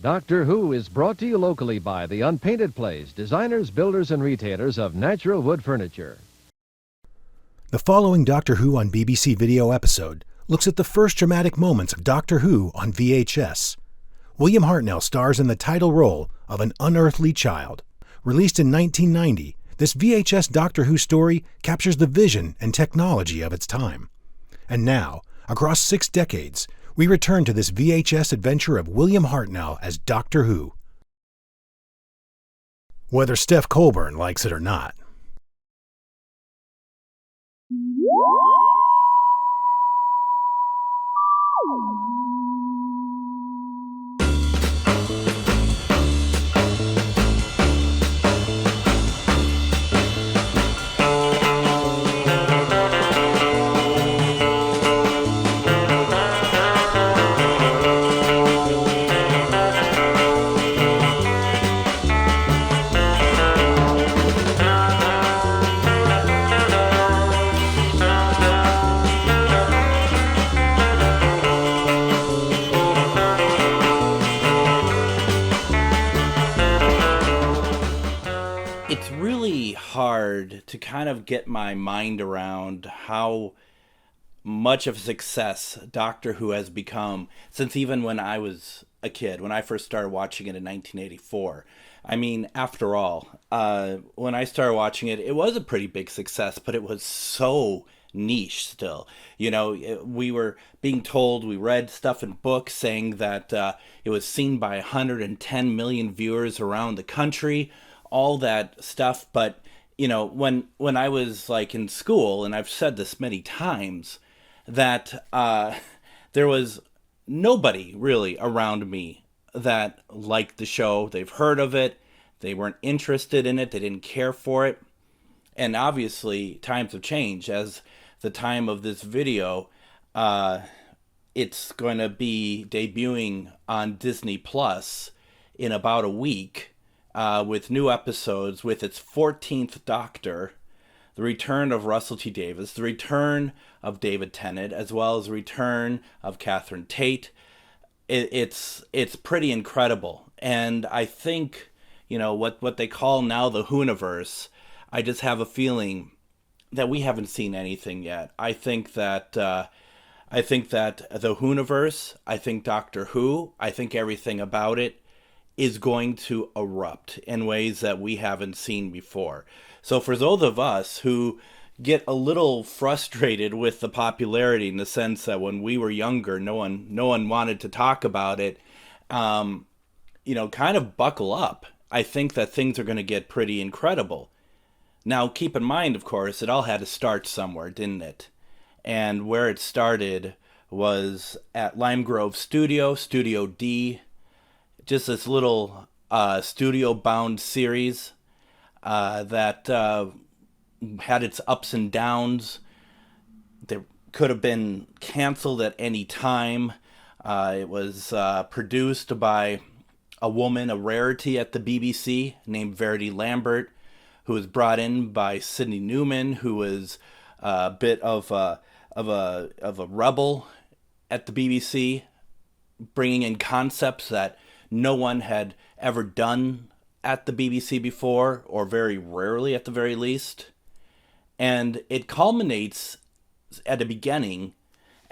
Doctor Who is brought to you locally by the Unpainted Place, designers, builders, and retailers of natural wood furniture. The following Doctor Who on BBC Video episode looks at the first dramatic moments of Doctor Who on VHS. William Hartnell stars in the title role of an unearthly child. Released in 1990, this VHS Doctor Who story captures the vision and technology of its time. And now, across 6 decades, we return to this VHS adventure of William Hartnell as Doctor Who. Whether Steph Colburn likes it or not. It's really hard to kind of get my mind around how much of a success Doctor Who has become since even when I was a kid, when I first started watching it in 1984. I mean, after all, when I started watching it, it was a pretty big success, but it was so niche still. You know, we were being told, we read stuff in books saying that it was seen by 110 million viewers around the country, all that stuff. But, you know, when I was like in school, and I've said this many times, that there was nobody really around me that liked the show. They've heard of it. They weren't interested in it. They didn't care for it. And obviously, times have changed. As the time of this video, it's going to be debuting on Disney Plus in about a week with new episodes, with its 14th Doctor, the return of Russell T Davies, the return of David Tennant, as well as the return of Catherine Tate. It's pretty incredible. And I think, you know, what they call now the Whoniverse, I just have a feeling that we haven't seen anything yet. I think that the Whoniverse, I think Doctor Who, I think everything about it is going to erupt in ways that we haven't seen before. So for those of us who get a little frustrated with the popularity, in the sense that when we were younger, no one wanted to talk about it, you know, kind of buckle up. I think that things are going to get pretty incredible. Now, keep in mind, of course, it all had to start somewhere, didn't it? And where it started was at Lime Grove Studio D, just this little studio-bound series that had its ups and downs. There could have been canceled at any time. It was produced by a woman, a rarity at the BBC, named Verity Lambert, who was brought in by Sidney Newman, who was a bit of a rebel at the BBC, bringing in concepts that no one had ever done at the BBC before, or very rarely at the very least. And it culminates at the beginning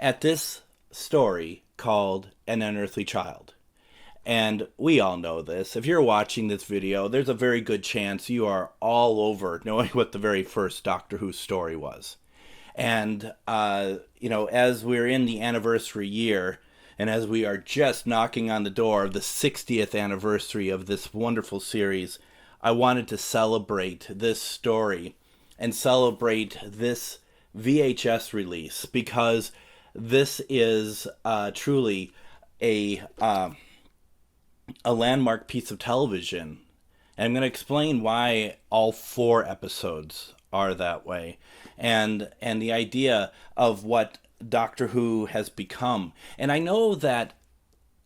at this story called An Unearthly Child. And we all know this. If you're watching this video, there's a very good chance you are all over knowing what the very first Doctor Who story was. And, you know, as we're in the anniversary year, and as we are just knocking on the door of the 60th anniversary of this wonderful series, I wanted to celebrate this story and celebrate this VHS release, because this is truly a landmark piece of television. And I'm going to explain why all 4 episodes are that way, and the idea of what Doctor Who has become. And I know that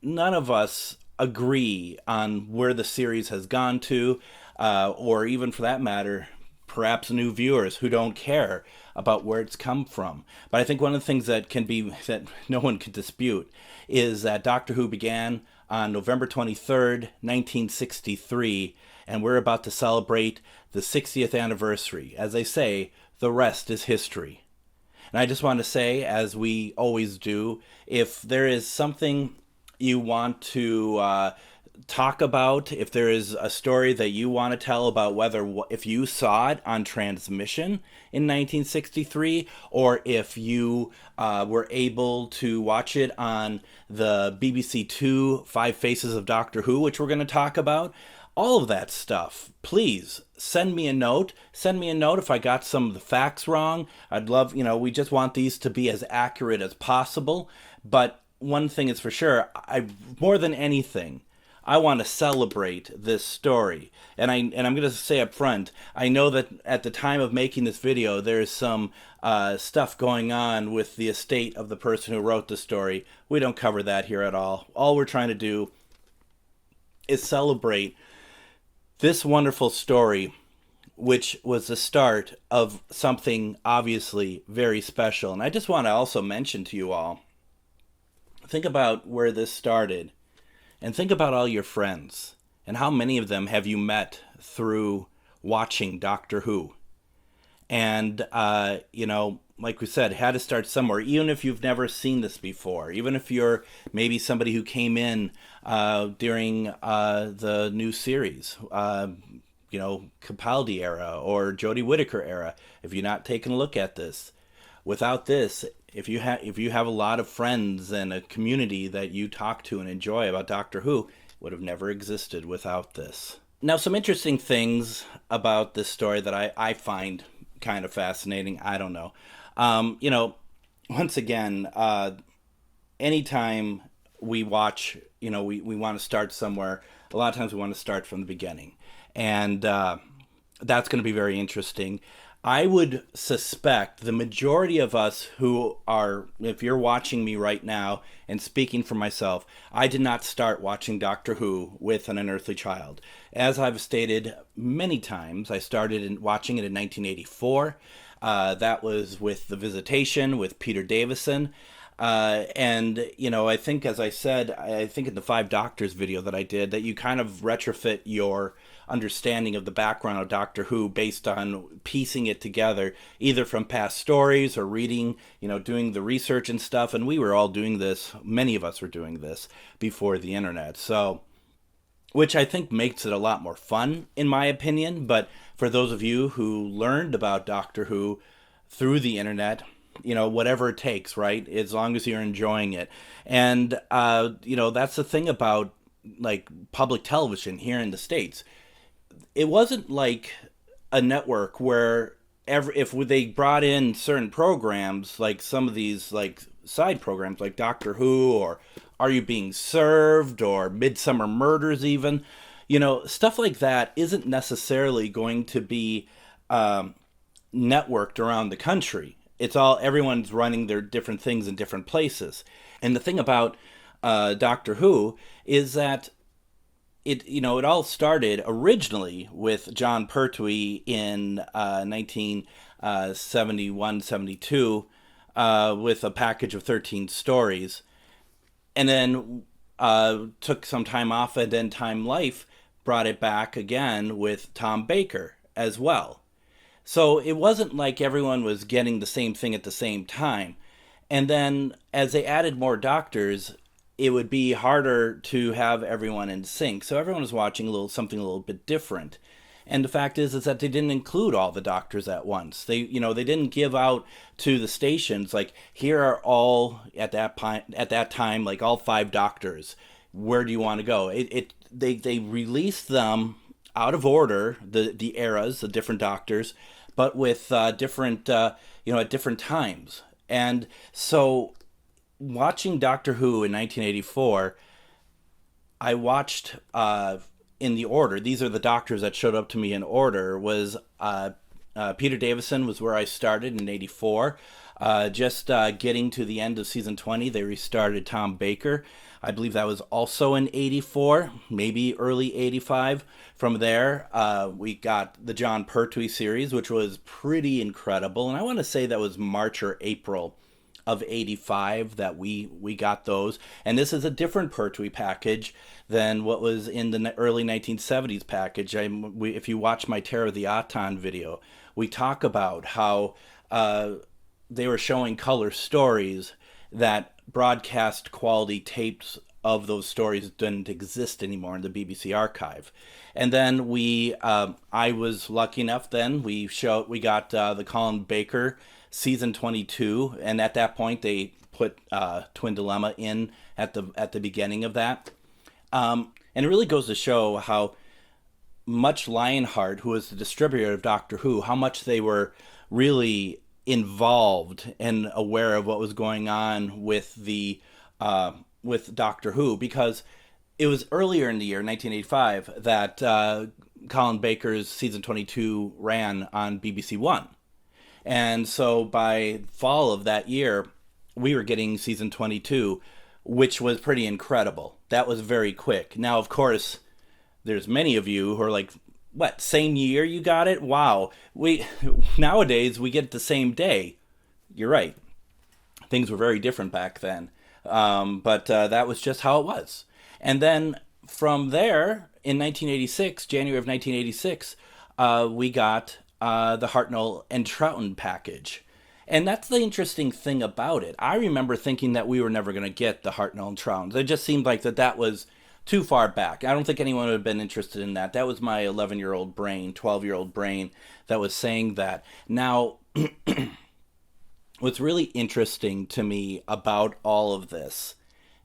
none of us agree on where the series has gone to, or even for that matter, perhaps new viewers who don't care about where it's come from. But I think one of the things that no one can dispute is that Doctor Who began on November 23rd, 1963, and we're about to celebrate the 60th anniversary. As they say, the rest is history. And I just want to say, as we always do, if there is something you want to talk about, if there is a story that you want to tell about if you saw it on transmission in 1963, or if you were able to watch it on the BBC Two 5 Faces of Doctor Who, which we're going to talk about, all of that stuff, please send me a note. Send me a note if I got some of the facts wrong. I'd love, we just want these to be as accurate as possible. But one thing is for sure, more than anything, I want to celebrate this story. And I'm going to say up front, I know that at the time of making this video, there's some stuff going on with the estate of the person who wrote the story. We don't cover that here at all. All we're trying to do is celebrate this wonderful story, which was the start of something obviously very special. And I just want to also mention to you all, think about where this started, and think about all your friends, and how many of them have you met through watching Doctor Who. And, like we said, had to start somewhere, even if you've never seen this before, even if you're maybe somebody who came in during the new series, Capaldi era or Jodie Whittaker era. If you're not taking a look at this, without this, if you have a lot of friends and a community that you talk to and enjoy about Doctor Who, would have never existed without this. Now, some interesting things about this story that I find kind of fascinating. I don't know. Once again, anytime we watch, we want to start somewhere. A lot of times we want to start from the beginning. And that's going to be very interesting. I would suspect the majority of us who are, if you're watching me right now and speaking for myself, I did not start watching Doctor Who with An Unearthly Child. As I've stated many times, I started watching it in 1984. That was with The Visitation with Peter Davison. And, I think, as I said, I think in the 5 Doctors video that I did, that you kind of retrofit your understanding of the background of Doctor Who based on piecing it together, either from past stories or reading, doing the research and stuff. And we were all doing this, many of us were doing this before the internet. So, which I think makes it a lot more fun, in my opinion. But for those of you who learned about Doctor Who through the internet, whatever it takes, right? As long as you're enjoying it. And, that's the thing about, like, public television here in the States. It wasn't like a network where if they brought in certain programs, like some of these, like, side programs, like Doctor Who, or Are You Being Served, or Midsummer Murders even, stuff like that isn't necessarily going to be networked around the country. Everyone's running their different things in different places. And the thing about Doctor Who is that it all started originally with John Pertwee in 1971-72 with a package of 13 stories. And then took some time off, and then Time Life brought it back again with Tom Baker as well. So it wasn't like everyone was getting the same thing at the same time. And then as they added more Doctors, it would be harder to have everyone in sync. So everyone was watching something a little bit different. And the fact is that they didn't include all the Doctors at once. They didn't give out to the stations, like, here are all, at that time, like, all 5 Doctors. Where do you want to go? They released them out of order, the eras, the different Doctors, but with different, at different times. And so watching Doctor Who in 1984, I watched in the order. These are the Doctors that showed up to me in order. Was Peter Davison was where I started in 84. Just getting to the end of season 20, they restarted Tom Baker. I believe that was also in 84, maybe early 85. From there, we got the John Pertwee series, which was pretty incredible. And I want to say that was March or April of 85 that we got those. And this is a different Pertwee package than what was in the early 1970s package. If you watch my Terror of the Aton video, we talk about how they were showing color stories that broadcast quality tapes of those stories didn't exist anymore in the BBC archive. And then I was lucky enough then, we got the Colin Baker season 22, and at that point they put Twin Dilemma in at the beginning of that. And it really goes to show how much Lionheart, who was the distributor of Doctor Who, how much they were really involved and aware of what was going on with with Doctor Who, because it was earlier in the year, 1985, that Colin Baker's season 22 ran on BBC One. And so by fall of that year, we were getting season 22, which was pretty incredible. That was very quick. Now, of course, there's many of you who are like, what, same year you got it? Wow. Nowadays, we get it the same day. You're right. Things were very different back then. But that was just how it was. And then from there, in 1986, January of 1986, we got the Hartnell and Troughton package. And that's the interesting thing about it. I remember thinking that we were never going to get the Hartnell and Troughtons. It just seemed like that was too far back. I don't think anyone would have been interested in that. That was my 11-year-old brain, 12-year-old brain that was saying that. Now, what's really interesting to me about all of this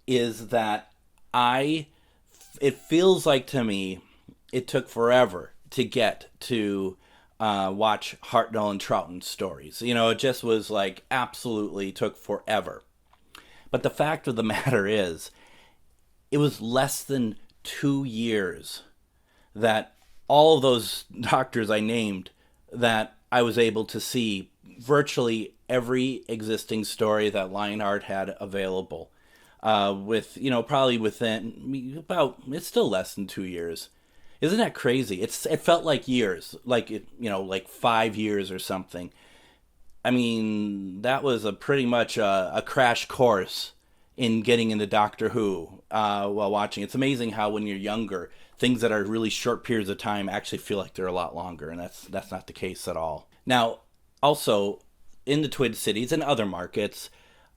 is that it feels like to me it took forever to get to watch Hartnell and Troughton stories. You know, it just was like absolutely took forever. But the fact of the matter is, it was less than 2 years that all of those doctors I named, that I was able to see virtually every existing story that Lionheart had available. With, probably within about, it's still less than 2 years. Isn't that crazy? It felt like years, like 5 years or something. I mean, that was pretty much a crash course in getting into Doctor Who while watching. It's amazing how when you're younger, things that are really short periods of time actually feel like they're a lot longer, and that's not the case at all. Now, also, in the Twin Cities and other markets,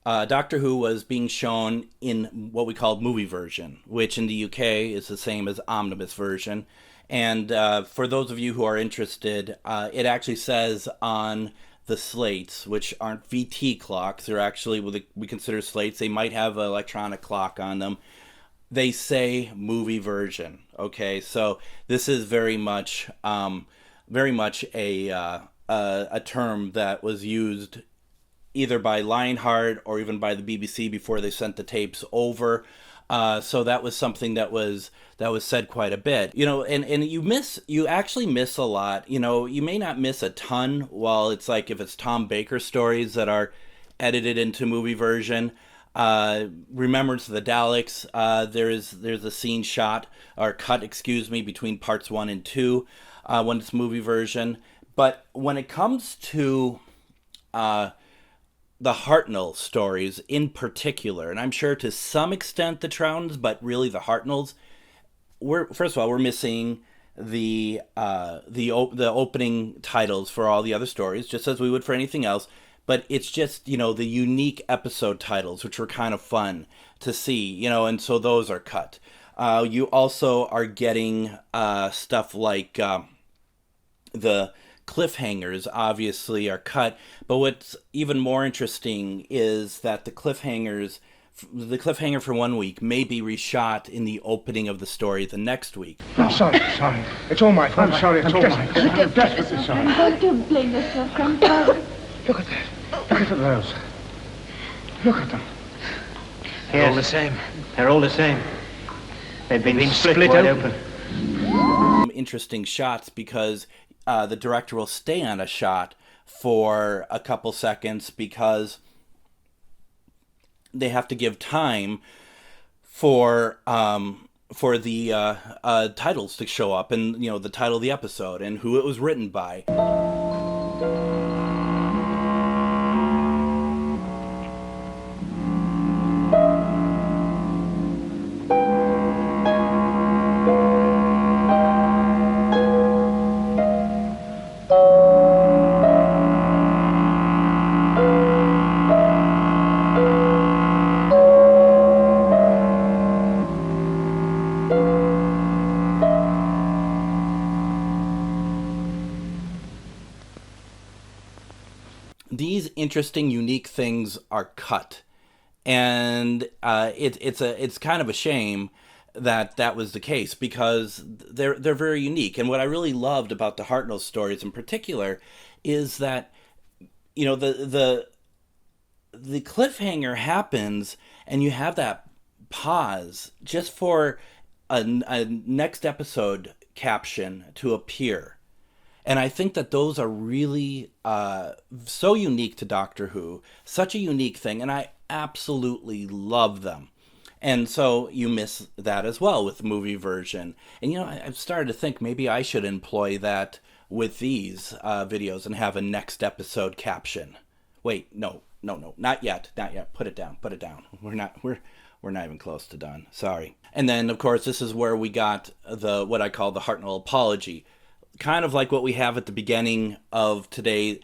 Doctor Who was being shown in what we call movie version, which in the UK is the same as omnibus version. And for those of you who are interested, it actually says on the slates, which aren't VT clocks, they're actually what we consider slates. They might have an electronic clock on them. They say movie version. Okay, so this is very much a term that was used either by Lionheart or even by the BBC before they sent the tapes over. So that was something that was said quite a bit, and you actually miss a lot. You may not miss a ton while it's like if it's Tom Baker stories that are edited into movie version. Remembrance of the Daleks, there's a scene shot or cut, between parts 1 and 2 when it's movie version. But when it comes to the Hartnell stories in particular, and I'm sure to some extent the Troughtons, but really the Hartnells, first of all, we're missing the opening titles for all the other stories, just as we would for anything else. But it's just, the unique episode titles, which were kind of fun to see, and so those are cut. You also are getting stuff like the cliffhangers obviously are cut, but what's even more interesting is that the cliffhanger for 1 week may be reshot in the opening of the story the next week. I'm sorry. It's all my fault. I'm sorry, it's all my fault. I'm desperately sorry. I'm going to blame yourself, Grandpa. Look at that. Look at the girls. Look at them. They're all the same. They're all the same. They've been split wide open. Interesting shots because the director will stay on a shot for a couple seconds because they have to give time for the titles to show up, and the title of the episode and who it was written by. interesting, unique things are cut. And it's kind of a shame that was the case, because they're very unique. And what I really loved about the Hartnell stories in particular is that, you know, the cliffhanger happens and you have that pause just for a next episode caption to appear. And I think that those are really so unique to Doctor Who, such a unique thing, and I absolutely love them. And so you miss that as well with the movie version. And, you know, I've started to think maybe I should employ that with these videos and have a next episode caption. Wait, no, not yet. Put it down. We're not even close to done. Sorry. And then, of course, this is where we got what I call the Hartnell apology. Kind of like what we have at the beginning of today.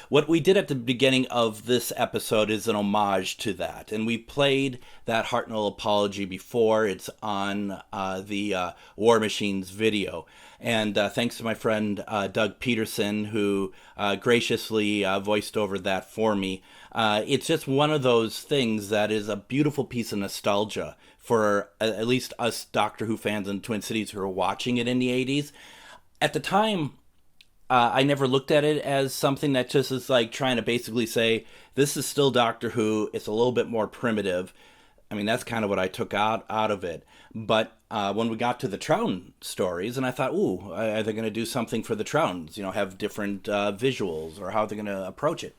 What we did at the beginning of this episode is an homage to that. And we played that Hartnell apology before. It's on the War Machines video. And thanks to my friend Doug Peterson, who graciously voiced over that for me. It's just one of those things that is a beautiful piece of nostalgia for at least us Doctor Who fans in Twin Cities who are watching it in the 80s. At the time, I never looked at it as something that just is like trying to basically say, this is still Doctor Who, it's a little bit more primitive. I mean, that's kind of what I took out of it. But when we got to the Troughton stories, and I thought, ooh, are they going to do something for the Troughtons? You know, have different visuals, or how are they going to approach it?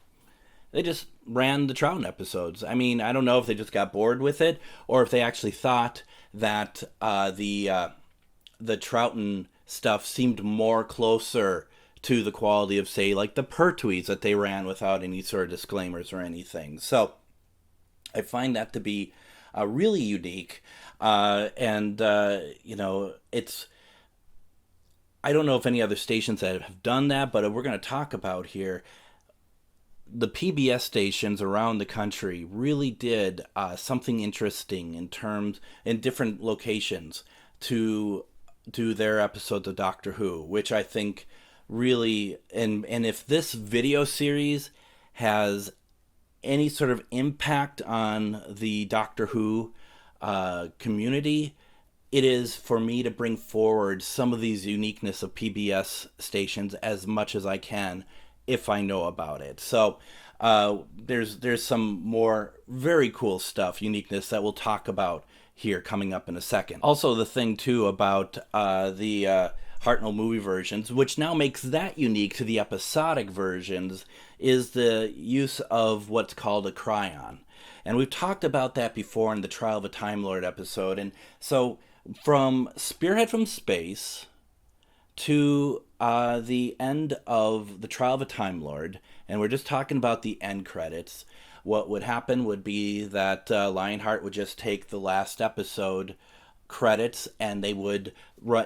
They just ran the Troughton episodes. I mean, I don't know if they just got bored with it, or if they actually thought that the Troughton stuff seemed more closer to the quality of, say, like the Pertwees that they ran without any sort of disclaimers or anything. So I find that to be really unique. And you know, I don't know if any other stations that have done that, but we're going to talk about here. The PBS stations around the country really did something interesting in different locations to do their episodes of Doctor Who, which I think really, and if this video series has any sort of impact on the Doctor Who community, it is for me to bring forward some of these uniqueness of PBS stations as much as I can, if I know about it. So there's some more very cool stuff, uniqueness, that we'll talk about here coming up in a second. Also, the thing too about the Hartnell movie versions, which now makes that unique to the episodic versions, is the use of what's called a cryon. And we've talked about that before in the Trial of a Time Lord episode. And so from Spearhead from Space to the end of the Trial of a Time Lord, and we're just talking about the end credits, what would happen would be that Lionheart would just take the last episode credits, and they would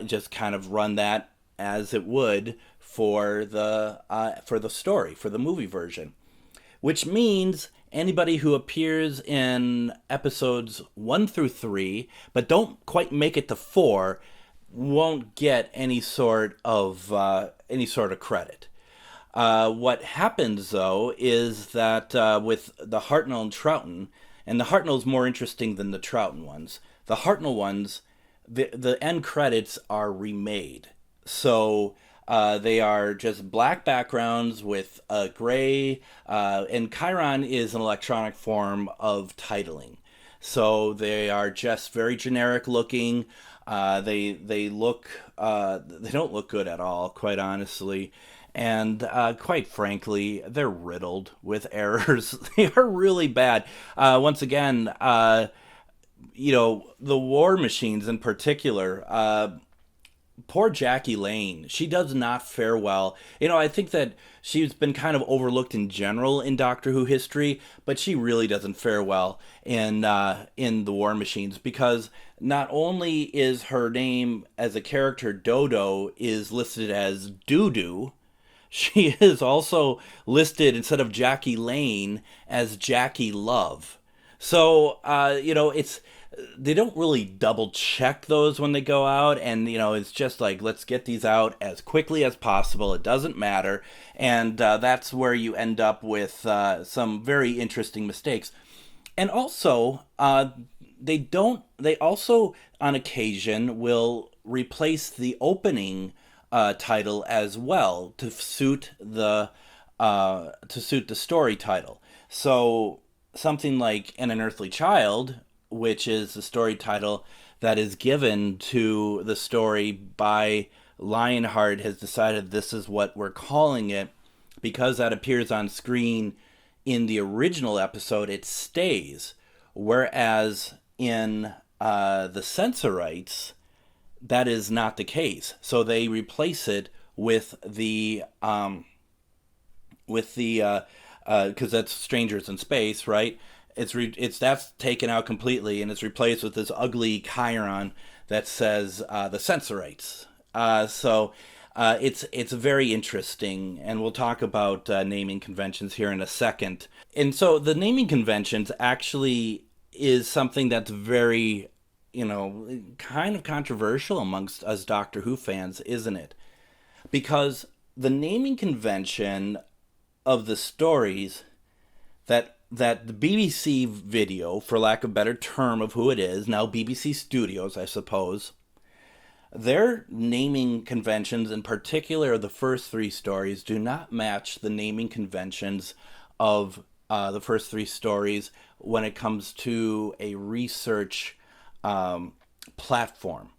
just kind of run that as it would for the story, for the movie version. Which means anybody who appears in episodes 1 through 3, but don't quite make it to 4, won't get any sort of credit. What happens, though, is that with the Hartnell and Troughton, and the Hartnell's more interesting than the Troughton ones. The Hartnell ones, the end credits are remade. So they are just black backgrounds with a gray, and Chiron is an electronic form of titling. So they are just very generic looking. They don't look good at all, quite honestly. And quite frankly, they're riddled with errors. They are really bad. Once again, you know, the War Machines in particular, poor Jackie Lane, she does not fare well. You know, I think that she's been kind of overlooked in general in Doctor Who history, but she really doesn't fare well in the War Machines, because not only is her name as a character, Dodo, is listed as Doo-Doo, she is also listed, instead of Jackie Lane, as Jackie Love. So, you know, it's they don't really double check those when they go out, and it's just like, let's get these out as quickly as possible. It doesn't matter, and that's where you end up with some very interesting mistakes. And also, they also on occasion will replace the opening title as well to suit the story title. So something like An Unearthly Child, which is the story title that is given to the story by Lionheart, has decided this is what we're calling it because that appears on screen in the original episode. It stays, whereas in the censor rights, that is not the case. So they replace it with the because that's Strangers in Space, right? That's taken out completely, and it's replaced with this ugly chyron that says the censor rights. So it's very interesting, and we'll talk about naming conventions here in a second. And so the naming conventions actually is something that's very, kind of controversial amongst us Doctor Who fans, isn't it? Because the naming convention of the stories that the BBC video, for lack of a better term of who it is, now BBC Studios, I suppose, their naming conventions, in particular the first three stories, do not match the naming conventions of the first three stories when it comes to a research platform.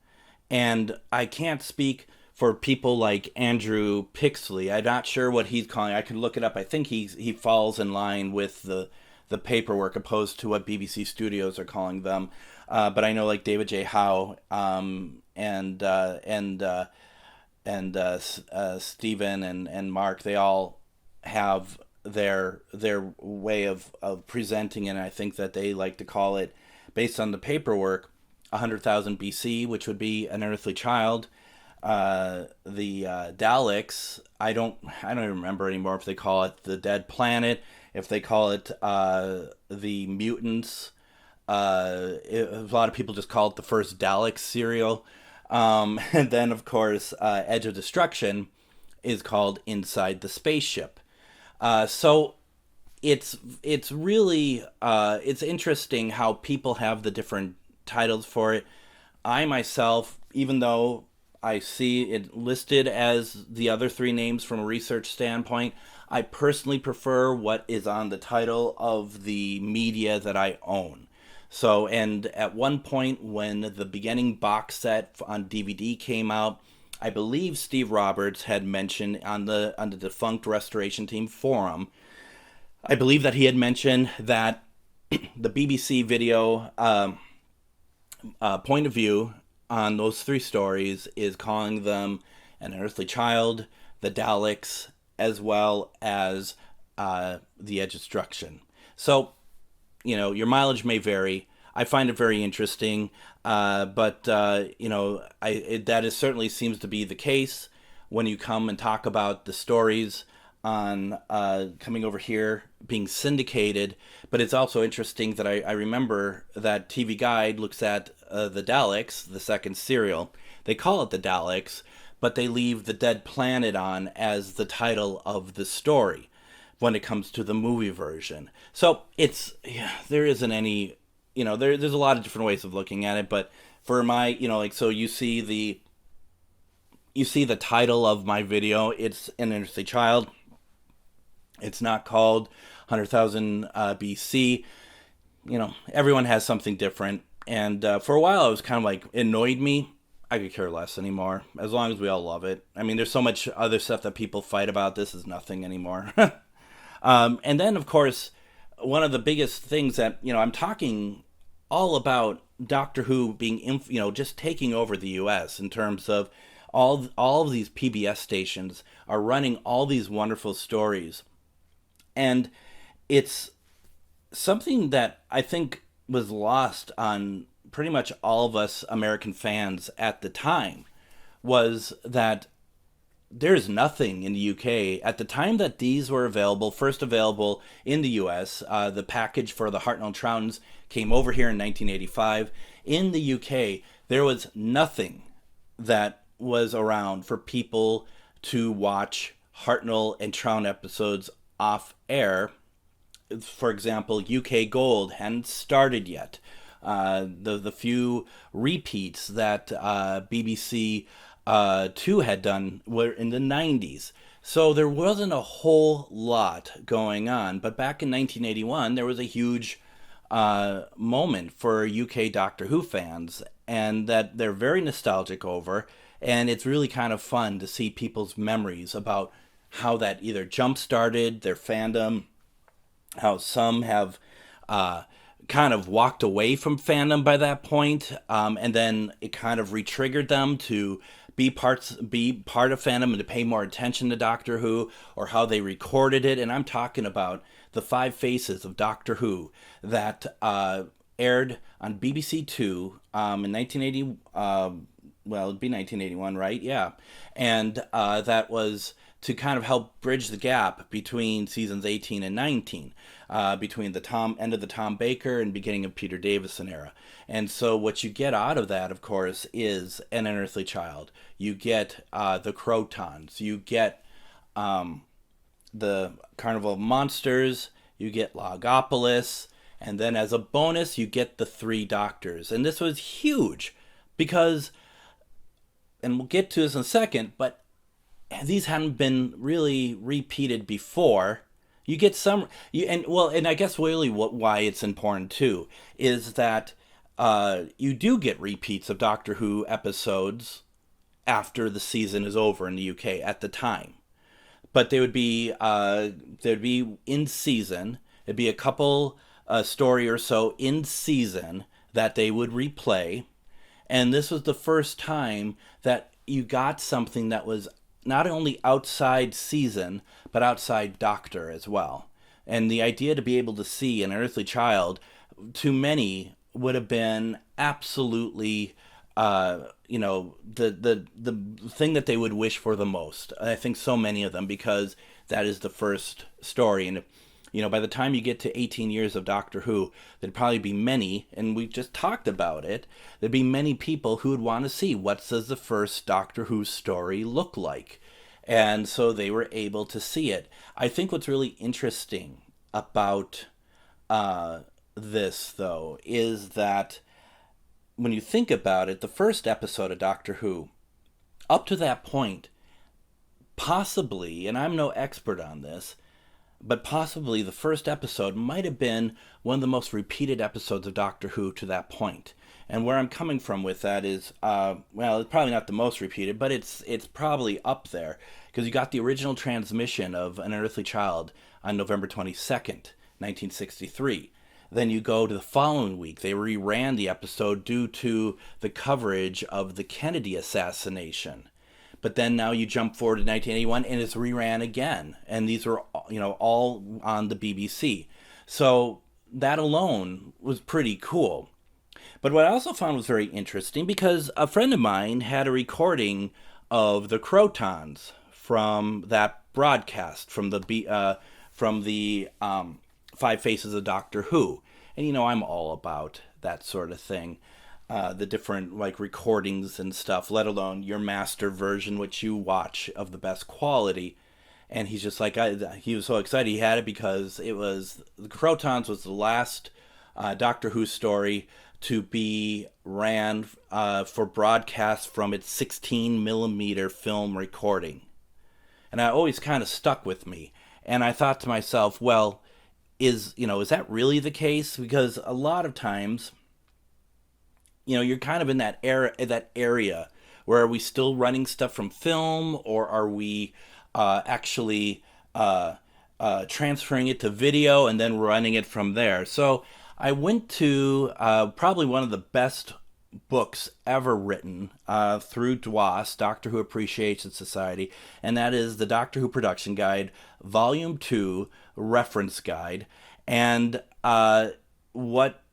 And I can't speak for people like Andrew Pixley. I'm not sure what he's calling. I could look it up. I think he falls in line with the paperwork opposed to what BBC Studios are calling them. But I know like David J. Howe and Stephen and Mark, they all have their way of presenting it. And I think that they like to call it, based on the paperwork, 100,000 BC, which would be An Unearthly Child. The Daleks, I don't even remember anymore if they call it the Dead Planet, if they call it the Mutants. A lot of people just call it the first Dalek serial. And then, of course, Edge of Destruction is called Inside the Spaceship. So it's really it's interesting how people have the different titles for it. I myself, even though I see it listed as the other three names from a research standpoint, I personally prefer what is on the title of the media that I own. So, and at one point when the beginning box set on DVD came out, I believe Steve Roberts had mentioned on the defunct Restoration Team forum, I believe that he had mentioned that the BBC video point of view on those three stories is calling them An Unearthly Child, the Daleks, as well as the Edge of Destruction. So, your mileage may vary. I find it very interesting, but that certainly seems to be the case when you come and talk about the stories on coming over here being syndicated. But it's also interesting that I remember that TV Guide looks at the Daleks, the second serial. They call it the Daleks, but they leave the Dead Planet on as the title of the story when it comes to the movie version. So there isn't any, there's a lot of different ways of looking at it, but for my, so you see the title of my video, it's An Unearthly Child. It's not called 100,000 BC. Everyone has something different. And for a while, it was kind of like, it annoyed me. I could care less anymore, as long as we all love it. I mean, there's so much other stuff that people fight about. This is nothing anymore. And then, of course, one of the biggest things that, I'm talking all about Doctor Who being, just taking over the U.S. in terms of all of these PBS stations are running all these wonderful stories. And it's something that I think was lost on pretty much all of us American fans at the time, was that there's nothing in the UK. At the time that these were first available in the US, the package for the Hartnell Troutons came over here in 1985. In the UK, there was nothing that was around for people to watch Hartnell and Trout episodes off air. For example, UK Gold hadn't started yet. The few repeats that BBC Two had done were in the 90s. So there wasn't a whole lot going on. But back in 1981, there was a huge moment for UK Doctor Who fans, and that they're very nostalgic over. And it's really kind of fun to see people's memories about how that either jump-started their fandom, how some have kind of walked away from fandom by that point, and then it kind of re-triggered them to be part of fandom and to pay more attention to Doctor Who, or how they recorded it. And I'm talking about the 5 Faces of Doctor Who that aired on BBC Two in 1980. Well, it'd be 1981, right? Yeah. And that was to kind of help bridge the gap between seasons 18 and 19, between the end of the Tom Baker and beginning of Peter Davison era. And so what you get out of that, of course, is an Unearthly Child. You get the Crotons. You get the Carnival of Monsters. You get Logopolis. And then as a bonus, you get the 3 Doctors. And this was huge because, and we'll get to this in a second, but these hadn't been really repeated before. You get some, and I guess really why it's important too is that you do get repeats of Doctor Who episodes after the season is over in the UK at the time, but they would be there'd be in season. It'd be a couple story or so in season that they would replay, and this was the first time that you got something that was not only outside season, but outside Doctor as well. And the idea to be able to see an Unearthly Child, to many, would have been absolutely, the thing that they would wish for the most. I think so many of them, because that is the first story. And, by the time you get to 18 years of Doctor Who, there'd probably be many, and we just talked about it, there'd be many people who would want to see what does the first Doctor Who story look like. And so they were able to see it. I think what's really interesting about this, though, is that when you think about it, the first episode of Doctor Who, up to that point, possibly, and I'm no expert on this, but possibly the first episode might have been one of the most repeated episodes of Doctor Who to that point. And where I'm coming from with that is, it's probably not the most repeated, but it's probably up there, because you got the original transmission of An Unearthly Child on November 22nd, 1963. Then you go to the following week. They reran the episode due to the coverage of the Kennedy assassination. But then now you jump forward to 1981, and it's reran again. And these were, all on the BBC. So that alone was pretty cool. But what I also found was very interesting, because a friend of mine had a recording of the Crotons from that broadcast, from the 5 Faces of Doctor Who. And, I'm all about that sort of thing. The different recordings and stuff, let alone your master version, which you watch of the best quality. And he's just he was so excited he had it, because the Crotons was the last Doctor Who story to be ran for broadcast from its 16 millimeter film recording. And that always kind of stuck with me. And I thought to myself, well, is that really the case? Because a lot of times, you're kind of in that area where, are we still running stuff from film, or are we actually transferring it to video and then running it from there? So I went to probably one of the best books ever written through DWAS, Doctor Who Appreciation Society, and that is the Doctor Who Production Guide, Volume 2, Reference Guide. And what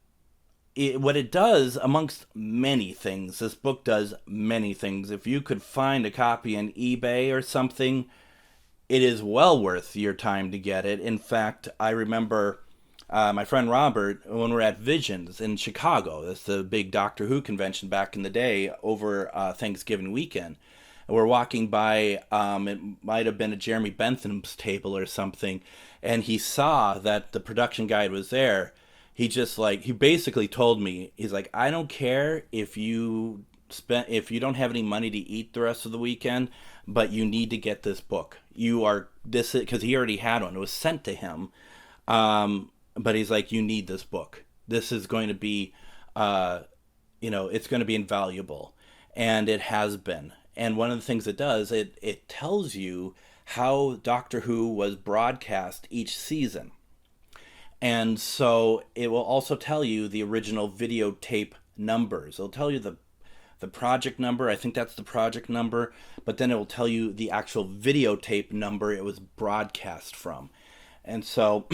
what it does, amongst many things, this book does many things. If you could find a copy on eBay or something, it is well worth your time to get it. In fact, I remember my friend Robert, when we were at Visions in Chicago, that's the big Doctor Who convention back in the day, over Thanksgiving weekend. And we're walking by, it might have been at Jeremy Bentham's table or something, and he saw that the production guide was there. He basically told me, he's like, I don't care if you don't have any money to eat the rest of the weekend, but you need to get this book. Because he already had one. It was sent to him. But he's like, you need this book. This is going to be, it's going to be invaluable. And it has been. And one of the things it does, it tells you how Doctor Who was broadcast each season. And so it will also tell you the original videotape numbers. It'll tell you the project number. I think that's the project number. But then it will tell you the actual videotape number it was broadcast from. And so,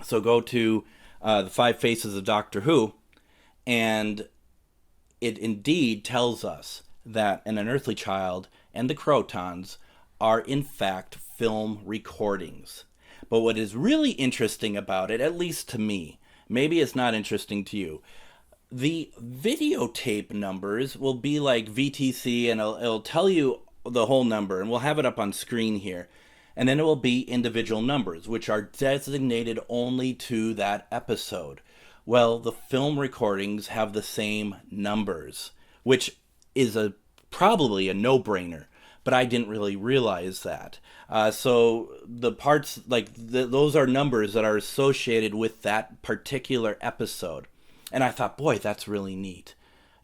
so go to the 5 Faces of Doctor Who, and it indeed tells us that An Unearthly Child and the Crotons are in fact film recordings. But what is really interesting about it, at least to me, maybe it's not interesting to you, the videotape numbers will be like VTC, and it'll tell you the whole number, and we'll have it up on screen here. And then it will be individual numbers, which are designated only to that episode. Well, the film recordings have the same numbers, which is probably a no-brainer, but I didn't really realize that. So the parts, those are numbers that are associated with that particular episode. And I thought, boy, that's really neat.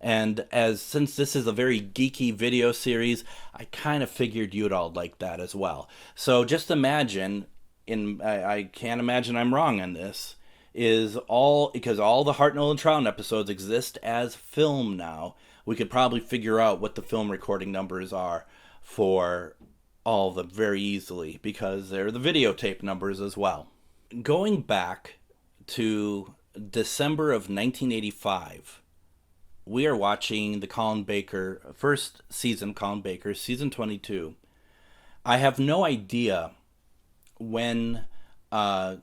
And since this is a very geeky video series, I kind of figured you'd all like that as well. So just imagine, I can't imagine I'm wrong on this, because all the Hartnell and Trout episodes exist as film now, we could probably figure out what the film recording numbers are for all of them very easily, because they're the videotape numbers as well. Going back to December of 1985, we are watching the Colin Baker, first season, Colin Baker, season 22. I have no idea when the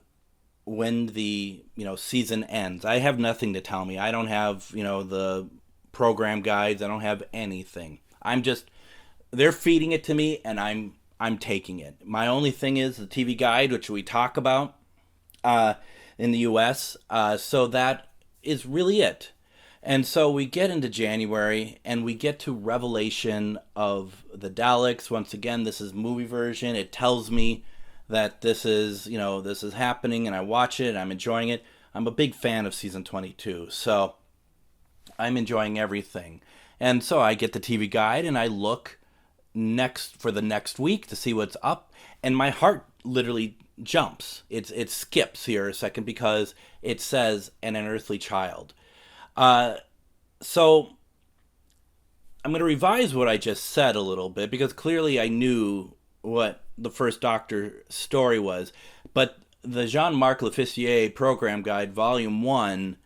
season ends. I have nothing to tell me. I don't have the program guides. I don't have anything. They're feeding it to me, and I'm taking it. My only thing is the TV guide, which we talk about in the U.S. So that is really it. And so we get into January, and we get to Revelation of the Daleks. Once again, this is movie version. It tells me that this is happening, and I watch it, and I'm enjoying it. I'm a big fan of season 22, so I'm enjoying everything. And so I get the TV guide, and I look for the next week to see what's up, and my heart literally jumps. It skips here a second because it says An Unearthly Child. So I'm going to revise what I just said a little bit, because clearly I knew what the first Doctor story was, but the Jean-Marc Leffissier Program Guide Volume 1,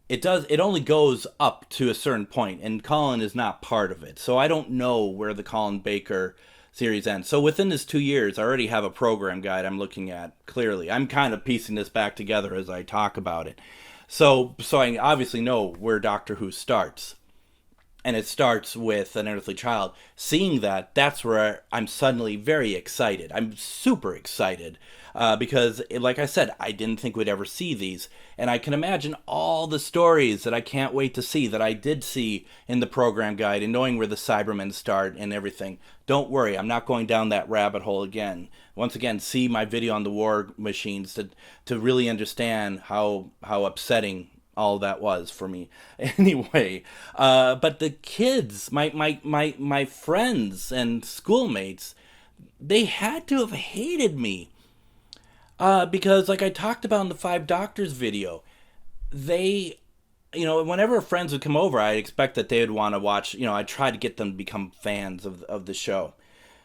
it only goes up to a certain point, and Colin is not part of it. So I don't know where the Colin Baker series ends. So within this 2 years, I already have a program guide I'm looking at clearly. I'm kind of piecing this back together as I talk about it. So I obviously know where Doctor Who starts. And it starts with An Unearthly Child. Seeing that's where I'm suddenly very excited. I'm super excited because, like I said, I didn't think we'd ever see these. And I can imagine all the stories that I can't wait to see that I did see in the program guide, and knowing where the Cybermen start and everything. Don't worry, I'm not going down that rabbit hole again. Once again, see my video on the war machines to really understand how upsetting all that was for me. Anyway, but the kids, my friends and schoolmates, they had to have hated me. Because like I talked about in the 5 Doctors video, they, whenever friends would come over, I'd expect that they would want to watch, I'd try to get them to become fans of the show.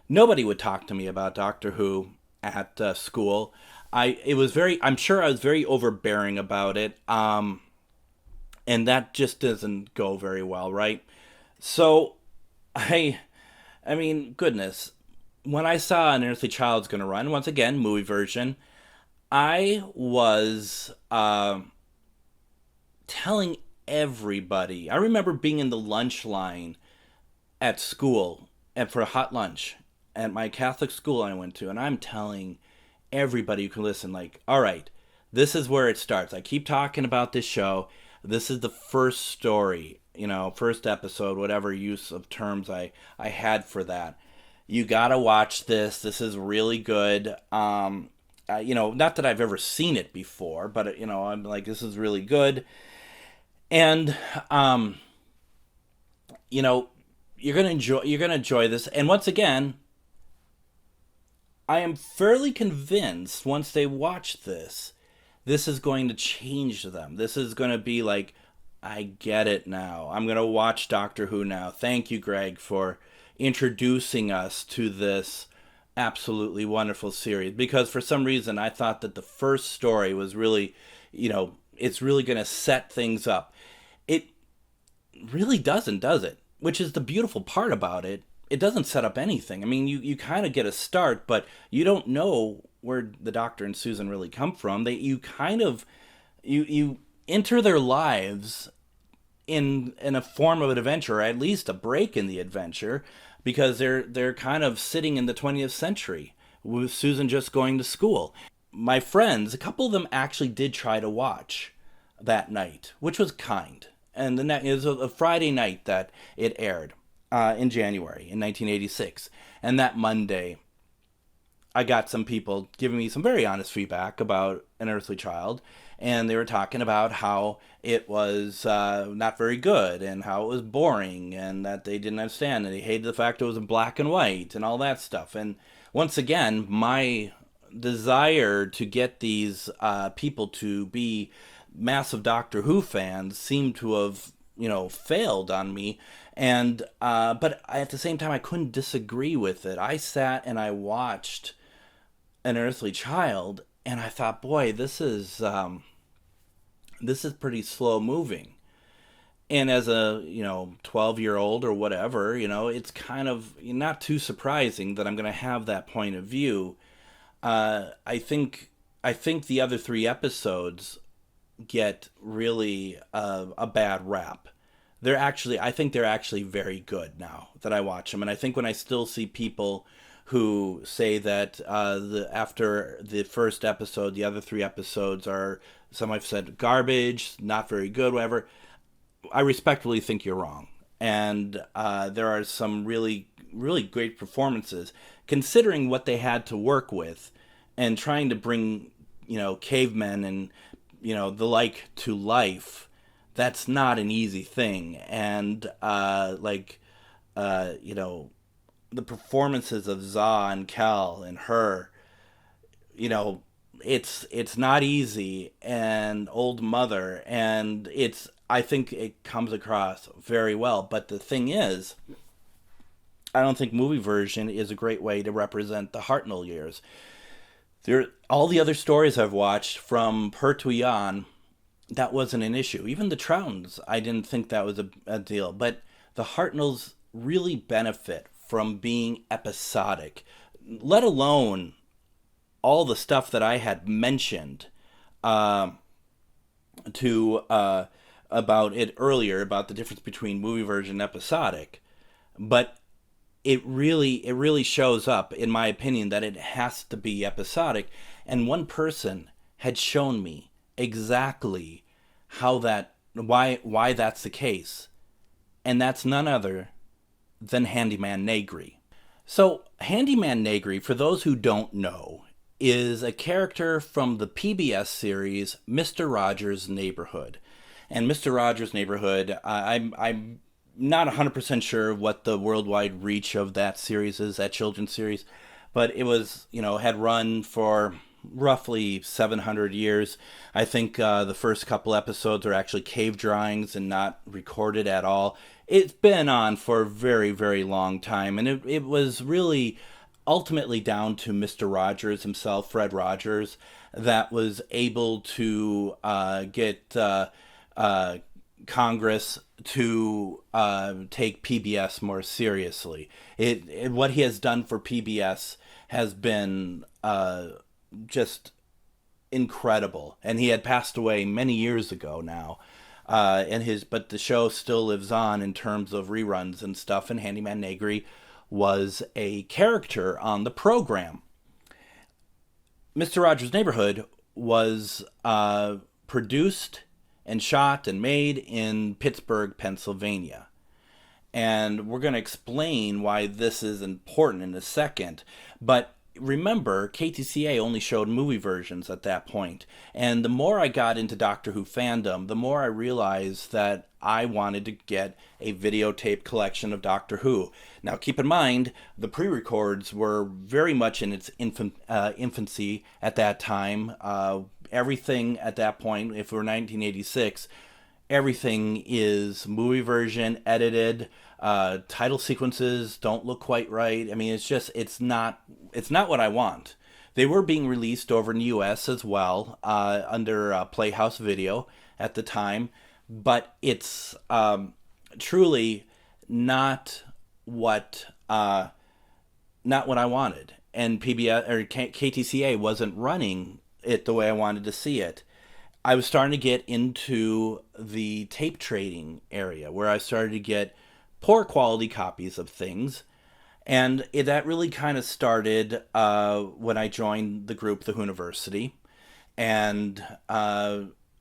Nobody would talk to me about Doctor Who at school. I'm sure I was very overbearing about it. And that just doesn't go very well, right? So, I mean, goodness. When I saw Unearthly Child's going to run, once again, movie version, I was telling everybody. I remember being in the lunch line at school and for a hot lunch at my Catholic school I went to, and I'm telling everybody who can listen, like, all right, this is where it starts. I keep talking about this show. This is the first story, first episode, whatever use of terms I had for that. You gotta watch this. This is really good. Not that I've ever seen it before, but I'm like, this is really good. And you're gonna enjoy this. And once again, I am fairly convinced once they watch this is going to change them. This is going to be like, I get it now. I'm going to watch Doctor Who now. Thank you, Greg, for introducing us to this absolutely wonderful series. Because for some reason, I thought that the first story was really, it's really going to set things up. It really doesn't, does it? Which is the beautiful part about it. It doesn't set up anything. I mean, you kind of get a start, but you don't know where the Doctor and Susan really come from. You enter their lives in a form of an adventure, or at least a break in the adventure, because they're kind of sitting in the 20th century with Susan just going to school. My friends, a couple of them actually did try to watch that night, which was kind. And it was a Friday night that it aired. In January in 1986. And that Monday, I got some people giving me some very honest feedback about Unearthly Child. And they were talking about how it was not very good and how it was boring and that they didn't understand. And they hated the fact it was in black and white and all that stuff. And once again, my desire to get these people to be massive Doctor Who fans seemed to have, failed on me. And but at the same time, I couldn't disagree with it. I sat and I watched Unearthly Child, and I thought, boy, this is pretty slow moving. And as a 12-year-old or whatever, it's kind of not too surprising that I'm going to have that point of view. I think the other 3 episodes get really a bad rap. I think they're actually very good now that I watch them. And I think when I still see people who say that after the first episode, the other 3 episodes are, some have said, garbage, not very good, whatever, I respectfully think you're wrong. And there are some really, really great performances, considering what they had to work with and trying to bring, cavemen and, the like to life. That's not an easy thing. And, the performances of Za and Kel and her, it's not easy. And Old Mother, and I think it comes across very well. But the thing is, I don't think movie version is a great way to represent the Hartnell years. All the other stories I've watched from Pertwee on, that wasn't an issue. Even the Troutons, I didn't think that was a deal. But the Hartnells really benefit from being episodic, let alone all the stuff that I had mentioned about it earlier, about the difference between movie version and episodic. But it really shows up, in my opinion, that it has to be episodic. And one person had shown me exactly why that's the case. And that's none other than Handyman Negri. So Handyman Negri, for those who don't know, is a character from the PBS series Mr. Rogers' Neighborhood. And Mr. Rogers' Neighborhood, I'm not 100% sure what the worldwide reach of that series is, that children's series, but it was, had run for roughly 700 years. I think the first couple episodes are actually cave drawings and not recorded at all. It's been on for a very, very long time, and it was really ultimately down to Mr. Rogers himself, Fred Rogers, that was able to get Congress to take PBS more seriously. What he has done for PBS has been just incredible. And he had passed away many years ago now. But the show still lives on in terms of reruns and stuff. And Handyman Negri was a character on the program. Mr. Rogers' Neighborhood was produced and shot and made in Pittsburgh, Pennsylvania. And we're going to explain why this is important in a second. But remember, KTCA only showed movie versions at that point. And the more I got into Doctor Who fandom, the more I realized that I wanted to get a videotape collection of Doctor Who. Now, keep in mind, the pre-records were very much in its infancy at that time. Everything at that point, if we're 1986, everything is movie version, edited. Title sequences don't look quite right. I mean, it's not what I want. They were being released over in the U.S. as well, under Playhouse Video at the time, but it's truly not what I wanted. And PBS or KTCA wasn't running it the way I wanted to see it. I was starting to get into the tape trading area, where I started to get poor quality copies of things. And that really kind of started when I joined the group, the Whoniversity. And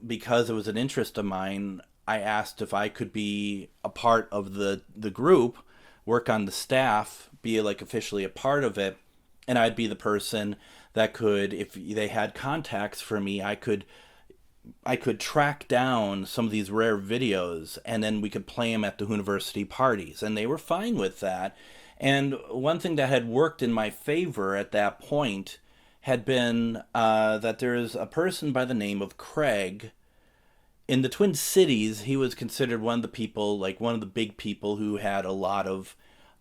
because it was an interest of mine, I asked if I could be a part of the group, work on the staff, be like officially a part of it. And I'd be the person that could, if they had contacts for me, I could track down some of these rare videos, and then we could play them at the Whoniversity parties. And they were fine with that. And one thing that had worked in my favor at that point had been that there's a person by the name of Craig. In the Twin Cities, he was considered one of the people, like one of the big people who had a lot of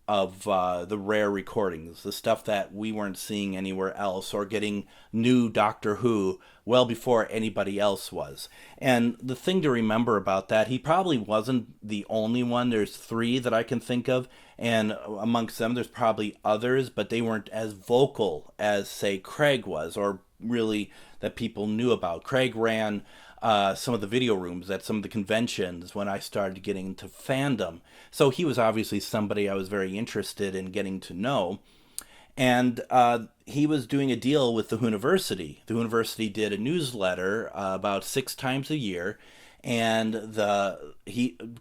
the rare recordings, the stuff that we weren't seeing anywhere else, or getting new Doctor Who well before anybody else was. And the thing to remember about that, he probably wasn't the only one. There's 3 that I can think of, and amongst them there's probably others, but they weren't as vocal as, say, Craig was, or really that people knew about. Craig ran some of the video rooms at some of the conventions when I started getting into fandom. So he was obviously somebody I was very interested in getting to know. And he was doing a deal with the Whoniversity. The Whoniversity did a newsletter about 6 times a year. And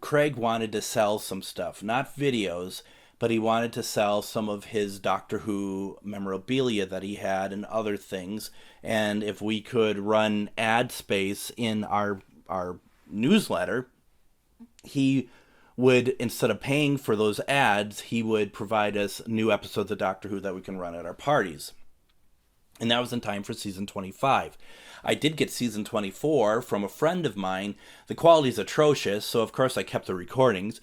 Craig wanted to sell some stuff, not videos, but he wanted to sell some of his Doctor Who memorabilia that he had and other things. And if we could run ad space in our newsletter, he would, instead of paying for those ads, he would provide us new episodes of Doctor Who that we can run at our parties. And that was in time for season 25. I did get season 24 from a friend of mine. The quality's atrocious, so of course I kept the recordings.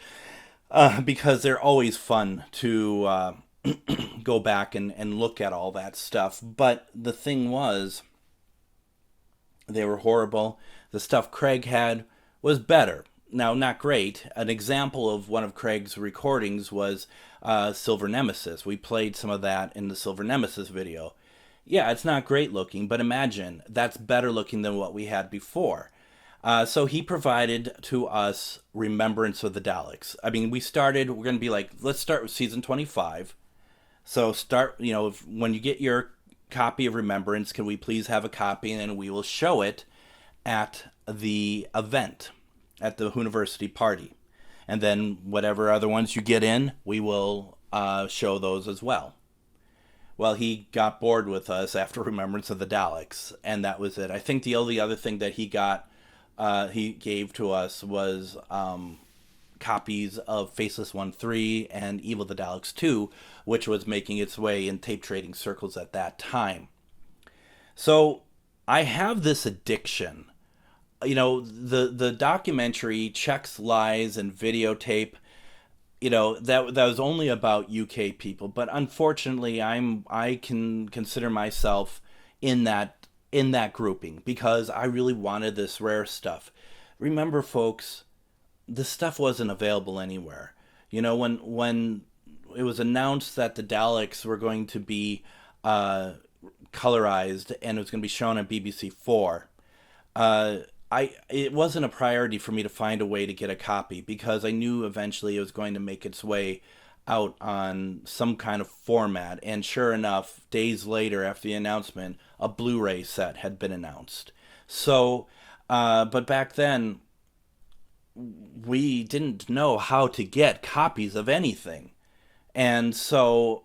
Because they're always fun to go back and look at all that stuff. But the thing was, they were horrible. The stuff Craig had was better. Now, not great. An example of one of Craig's recordings was Silver Nemesis. We played some of that in the Silver Nemesis video. Yeah, it's not great looking, but imagine, that's better looking than what we had before. So he provided to us Remembrance of the Daleks. I mean, we're going to be like, let's start with season 25. So when you get your copy of Remembrance, can we please have a copy? And then we will show it at the event, at the Whoniversity party. And then whatever other ones you get in, we will show those as well. Well, he got bored with us after Remembrance of the Daleks, and that was it. I think the only other thing that he gave to us was copies of Faceless 1-3 and Evil the Daleks 2, which was making its way in tape trading circles at that time. So I have this addiction. The documentary Checks, Lies, and Videotape, that was only about UK people, but unfortunately I can consider myself in that grouping because I really wanted this rare stuff. Remember, folks, this stuff wasn't available anywhere. You know, when it was announced that the Daleks were going to be colorized and it was going to be shown on BBC Four, it wasn't a priority for me to find a way to get a copy, because I knew eventually it was going to make its way out on some kind of format. And sure enough, days later after the announcement, a Blu-ray set had been announced. So, but back then, we didn't know how to get copies of anything. And so,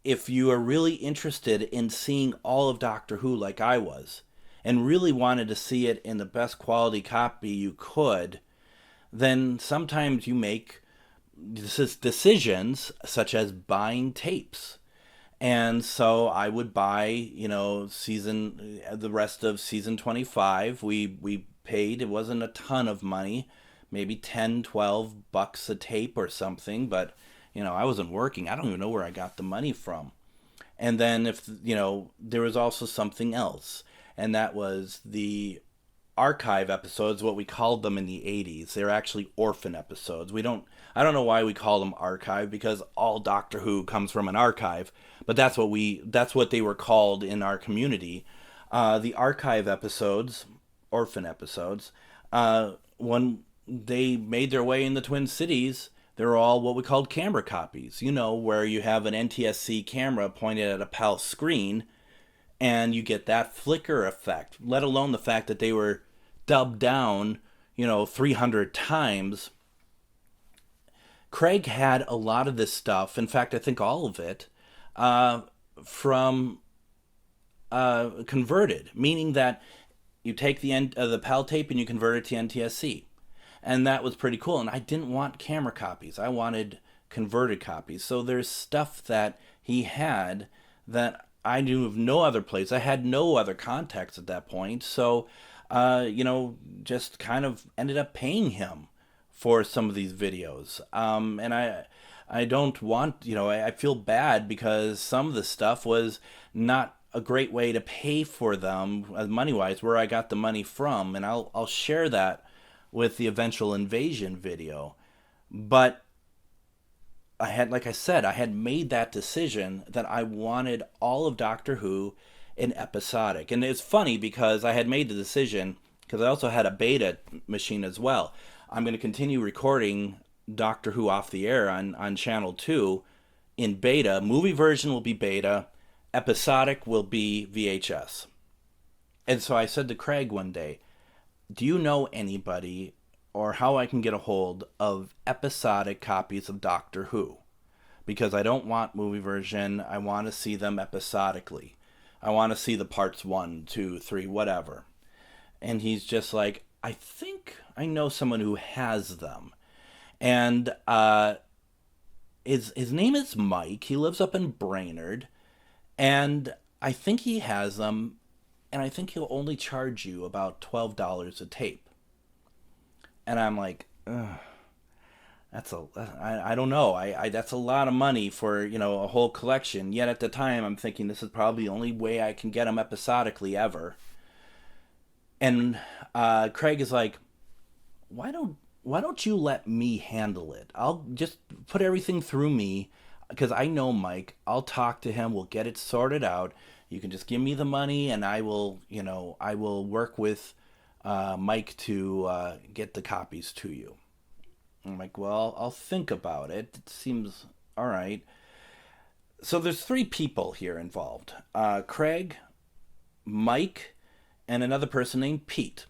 if you are really interested in seeing all of Doctor Who like I was, and really wanted to see it in the best quality copy you could, then sometimes you make decisions such as buying tapes. And so I would buy, the rest of season 25. We paid, it wasn't a ton of money, maybe $10-12 a tape or something, but I wasn't working. I don't even know where I got the money from. And then there was also something else, and that was the archive episodes, what we called them in the 80s. They're actually orphan episodes. I don't know why we call them archive, because all Doctor Who comes from an archive, but that's what they were called in our community. The archive episodes, orphan episodes, when they made their way in the Twin Cities, they were all what we called camera copies, where you have an NTSC camera pointed at a PAL screen, and you get that flicker effect, let alone the fact that they were dubbed down, 300 times. Craig had a lot of this stuff, in fact, I think all of it, from converted, meaning that you take the PAL tape and you convert it to NTSC. And that was pretty cool. And I didn't want camera copies. I wanted converted copies. So there's stuff that he had that I knew of no other place. I had no other contacts at that point. So, just kind of ended up paying him for some of these videos. And I don't want, I feel bad because some of the stuff was not a great way to pay for them money-wise, where I got the money from. And I'll share that with the eventual Invasion video. But I had made that decision that I wanted all of Doctor Who in episodic. And it's funny because I had made the decision, because I also had a beta machine as well. I'm going to continue recording Doctor Who off the air on Channel 2 in beta. Movie version will be beta. Episodic will be VHS. And so I said to Craig one day, do you know anybody or how I can get a hold of episodic copies of Doctor Who? Because I don't want movie version. I want to see them episodically. I want to see the parts 1, 2, 3, whatever. And he's just like, I think I know someone who has them. And his name is Mike. He lives up in Brainerd. And I think he has them. And I think he'll only charge you about $12 a tape. And I'm like, ugh, I don't know. That's a lot of money for, a whole collection. Yet at the time, I'm thinking this is probably the only way I can get them episodically ever. And Craig is like, why don't you let me handle it? I'll just put everything through me, because I know Mike. I'll talk to him. We'll get it sorted out. You can just give me the money, and I will work with Mike to get the copies to you. I'm like, well, I'll think about it. It seems all right. So there's 3 people here involved. Craig, Mike, and another person named Pete.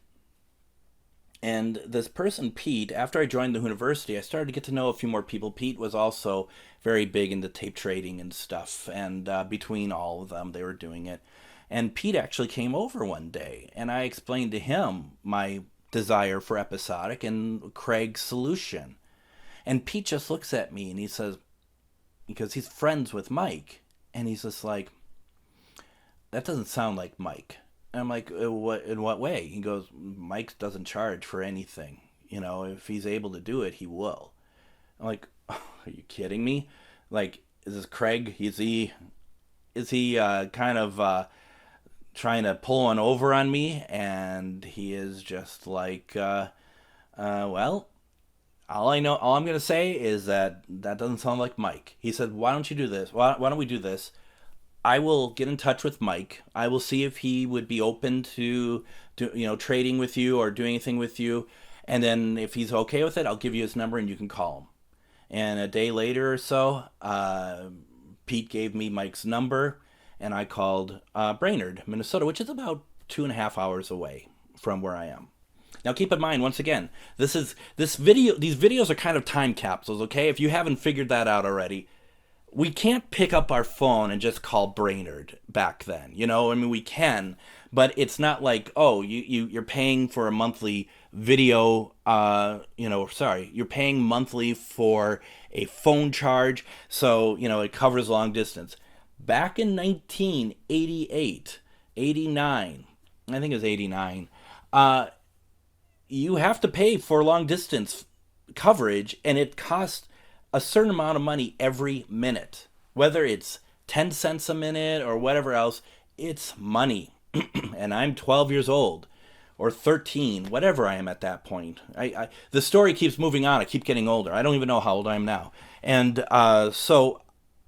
And this person, Pete, after I joined the university, I started to get to know a few more people. Pete was also very big into tape trading and stuff, and between all of them, they were doing it. And Pete actually came over one day, and I explained to him my desire for episodic and Craig's solution. And Pete just looks at me, and he says, because he's friends with Mike, and he's just like, that doesn't sound like Mike. And I'm like, in what way? He goes, Mike doesn't charge for anything. If he's able to do it, he will. I'm like, oh, are you kidding me? Like, is this Craig? Is he kind of trying to pull one over on me? And he is just like, well, all I'm going to say is that doesn't sound like Mike. He said, why don't you do this? Why don't we do this? I will get in touch with Mike. I will see if he would be open to trading with you or doing anything with you. And then if he's okay with it, I'll give you his number and you can call him. And a day later or so, Pete gave me Mike's number, and I called Brainerd, Minnesota, which is about 2.5 hours away from where I am. Now keep in mind, once again, these videos are kind of time capsules, okay? If you haven't figured that out already, we can't pick up our phone and just call Brainerd back then. We can, but it's not like, oh, you're paying for a monthly video, you're paying monthly for a phone charge, so, it covers long distance. Back in 1988, 89, I think it was 89, you have to pay for long distance coverage, and it costs a certain amount of money every minute. Whether it's 10 cents a minute or whatever else, it's money. And I'm 12 years old, or 13, whatever I am at that point. The story keeps moving on. I keep getting older. I don't even know how old I am now. And so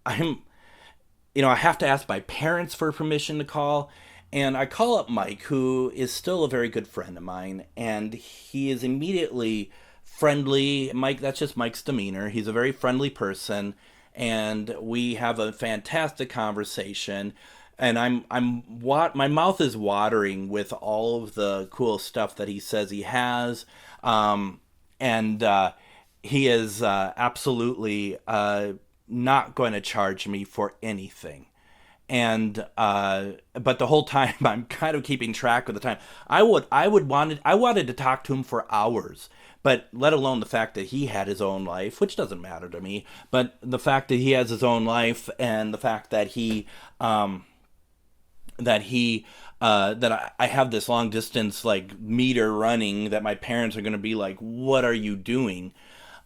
I have to ask my parents for permission to call. And I call up Mike, who is still a very good friend of mine, and he is immediately friendly. Mike, that's just Mike's demeanor. He's a very friendly person, and we have a fantastic conversation. And my mouth is watering with all of the cool stuff that he says he has, and he is absolutely not going to charge me for anything. And but the whole time I'm kind of keeping track of the time. I wanted to talk to him for hours, but let alone the fact that he had his own life, which doesn't matter to me. But the fact that he has his own life, and the fact that I have this long distance meter running that my parents are going to be like, what are you doing?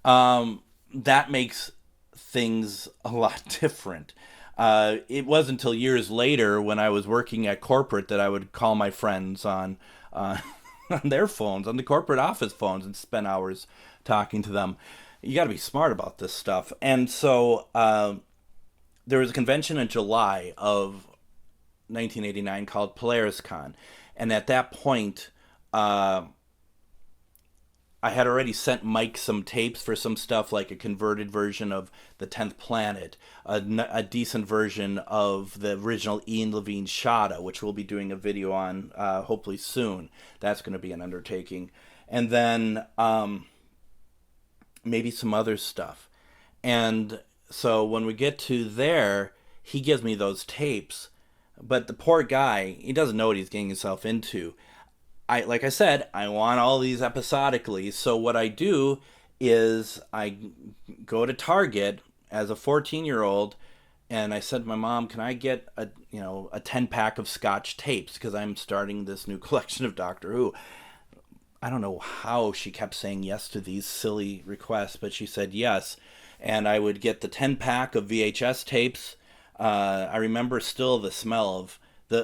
That makes things a lot different. It wasn't until years later, when I was working at corporate, that I would call my friends on their phones, on the corporate office phones, and spend hours talking to them. You got to be smart about this stuff. And so there was a convention in July of 1989 called PolarisCon, and at that point I had already sent Mike some tapes for some stuff, like a converted version of The 10th Planet, a decent version of the original Ian Levine Shada, which we'll be doing a video on hopefully soon. That's going to be an undertaking. And then maybe some other stuff. And so when we get to there, he gives me those tapes, but the poor guy, he doesn't know what he's getting himself into. Like I said, I want all these episodically. So what I do is I go to Target as a 14-year-old, and I said to my mom, can I get a 10-pack of Scotch tapes, because I'm starting this new collection of Doctor Who. I don't know how she kept saying yes to these silly requests, but she said yes. And I would get the 10-pack of VHS tapes. I remember still the smell of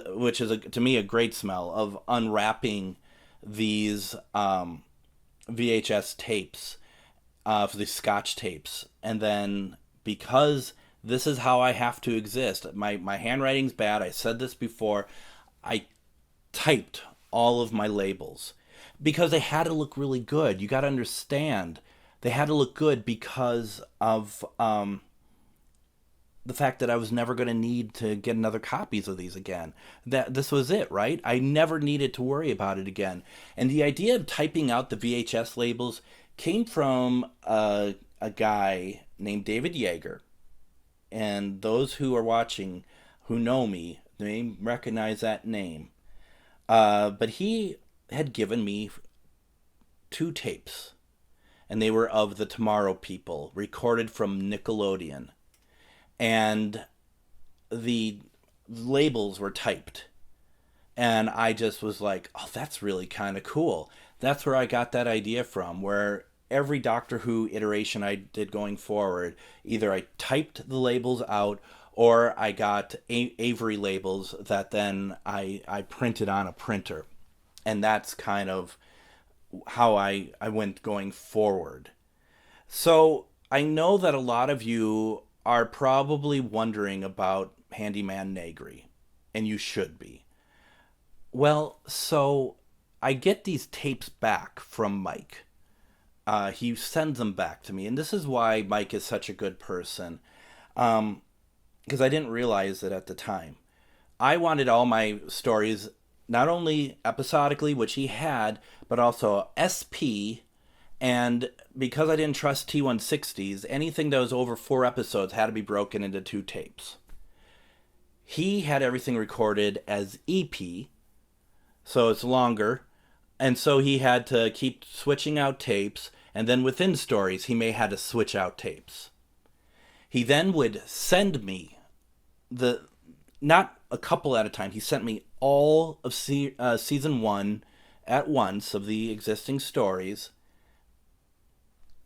which is to me a great smell of unwrapping these VHS tapes, for these Scotch tapes. And then, because this is how I have to exist, my handwriting's bad, I said this before, I typed all of my labels because they had to look really good. You got to understand, they had to look good because of the fact that I was never going to need to get another copies of these again. That this was it, right? I never needed to worry about it again. And the idea of typing out the VHS labels came from a guy named David Yeager. And those who are watching, who know me, they recognize that name. But he had given me 2 tapes, and they were of the Tomorrow People, recorded from Nickelodeon. And the labels were typed. And I just was like, oh, that's really kind of cool. That's where I got that idea from, where every Doctor Who iteration I did going forward, either I typed the labels out, or I got Avery labels that then I printed on a printer. And that's kind of how I went going forward. So I know that a lot of you are probably wondering about Handyman Negri, and you should be. Well, so I get these tapes back from Mike. He sends them back to me, and this is why Mike is such a good person, because I didn't realize it at the time. I wanted all my stories not only episodically, which he had, but also SP, and because I didn't trust T160s, anything that was over 4 episodes had to be broken into 2 tapes. He had everything recorded as EP, so it's longer, and so he had to keep switching out tapes, and then within stories, he may have to switch out tapes. He then would send me not a couple at a time, he sent me all of season 1 at once of the existing stories.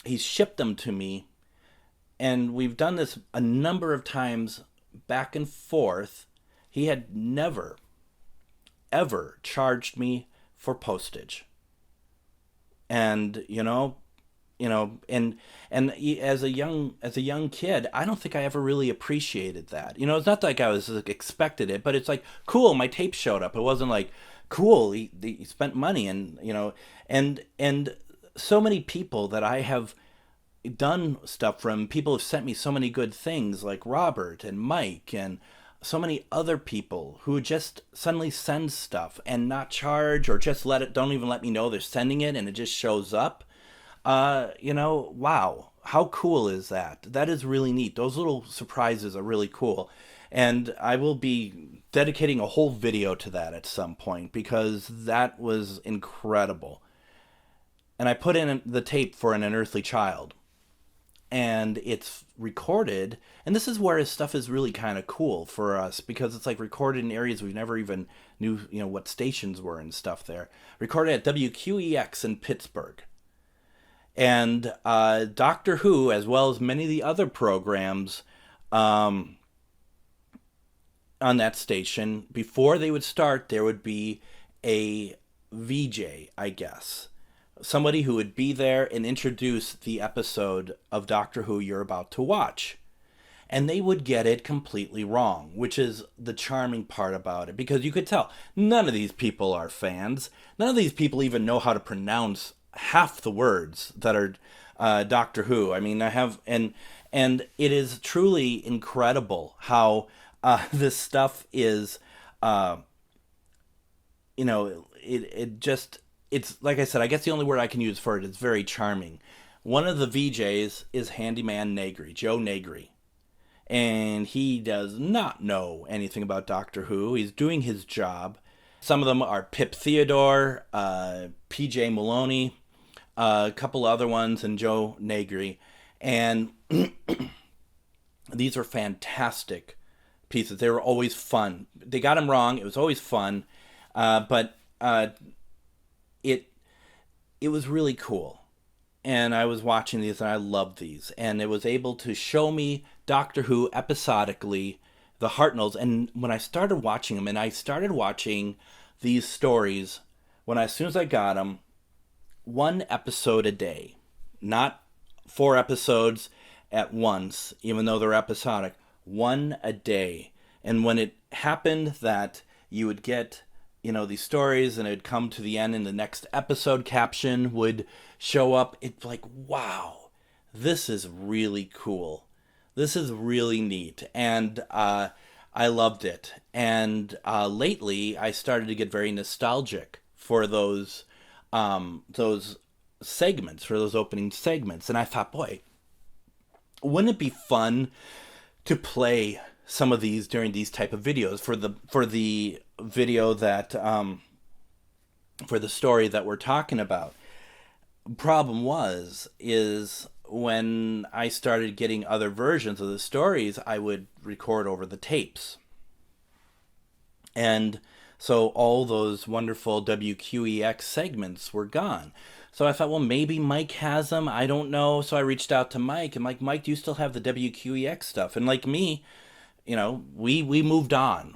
He shipped them to me, and we've done this a number of times back and forth. He had never, ever charged me for postage. And, and as a young kid, I don't think I ever really appreciated that. It's not like I was expected it, but it's like, cool, my tape showed up. It wasn't like, cool, he spent money, and and so many people that I have done stuff from, people have sent me so many good things, like Robert and Mike and so many other people who just suddenly send stuff and not charge, or just don't even let me know they're sending it, and it just shows up. Wow, how cool is that? That is really neat. Those little surprises are really cool. And I will be dedicating a whole video to that at some point, because that was incredible. And I put in the tape for An Unearthly Child, and it's recorded, and this is where his stuff is really kind of cool for us, because it's like recorded in areas we never even knew, what stations were and stuff there. Recorded at WQEX in Pittsburgh. And Doctor Who, as well as many of the other programs on that station, before they would start, there would be a VJ, I guess. Somebody who would be there and introduce the episode of Doctor Who you're about to watch. And they would get it completely wrong, which is the charming part about it, because you could tell none of these people are fans. None of these people even know how to pronounce half the words that are Doctor Who. I mean, and it is truly incredible how this stuff is, it's like I said, I guess the only word I can use for it is very charming. One of the VJs is Handyman Negri, Joe Negri. And he does not know anything about Doctor Who. He's doing his job. Some of them are Pip Theodore, PJ Maloney, a couple other ones, and Joe Negri. And these are fantastic pieces. They were always fun. They got them wrong. It was always fun. But it was really cool. And I was watching these, and I loved these. And it was able to show me Doctor Who episodically, the Hartnells. And when I started watching them, and I started watching these stories, as soon as I got them, 1 episode a day. Not 4 episodes at once, even though they're episodic. 1 a day. And when it happened that you would get these stories, and it'd come to the end, and the next episode caption would show up. It's like, wow, this is really cool. This is really neat. And I loved it. And lately, I started to get very nostalgic for those segments, for those opening segments. And I thought, boy, wouldn't it be fun to play some of these during these type of videos for the video that for the story that we're talking about. Problem is when I started getting other versions of the stories, I would record over the tapes. And so all those wonderful WQEX segments were gone. So I thought, well, maybe Mike has them. I don't know. So I reached out to Mike. I'm like, Mike, do you still have the WQEX stuff? And like me, we moved on.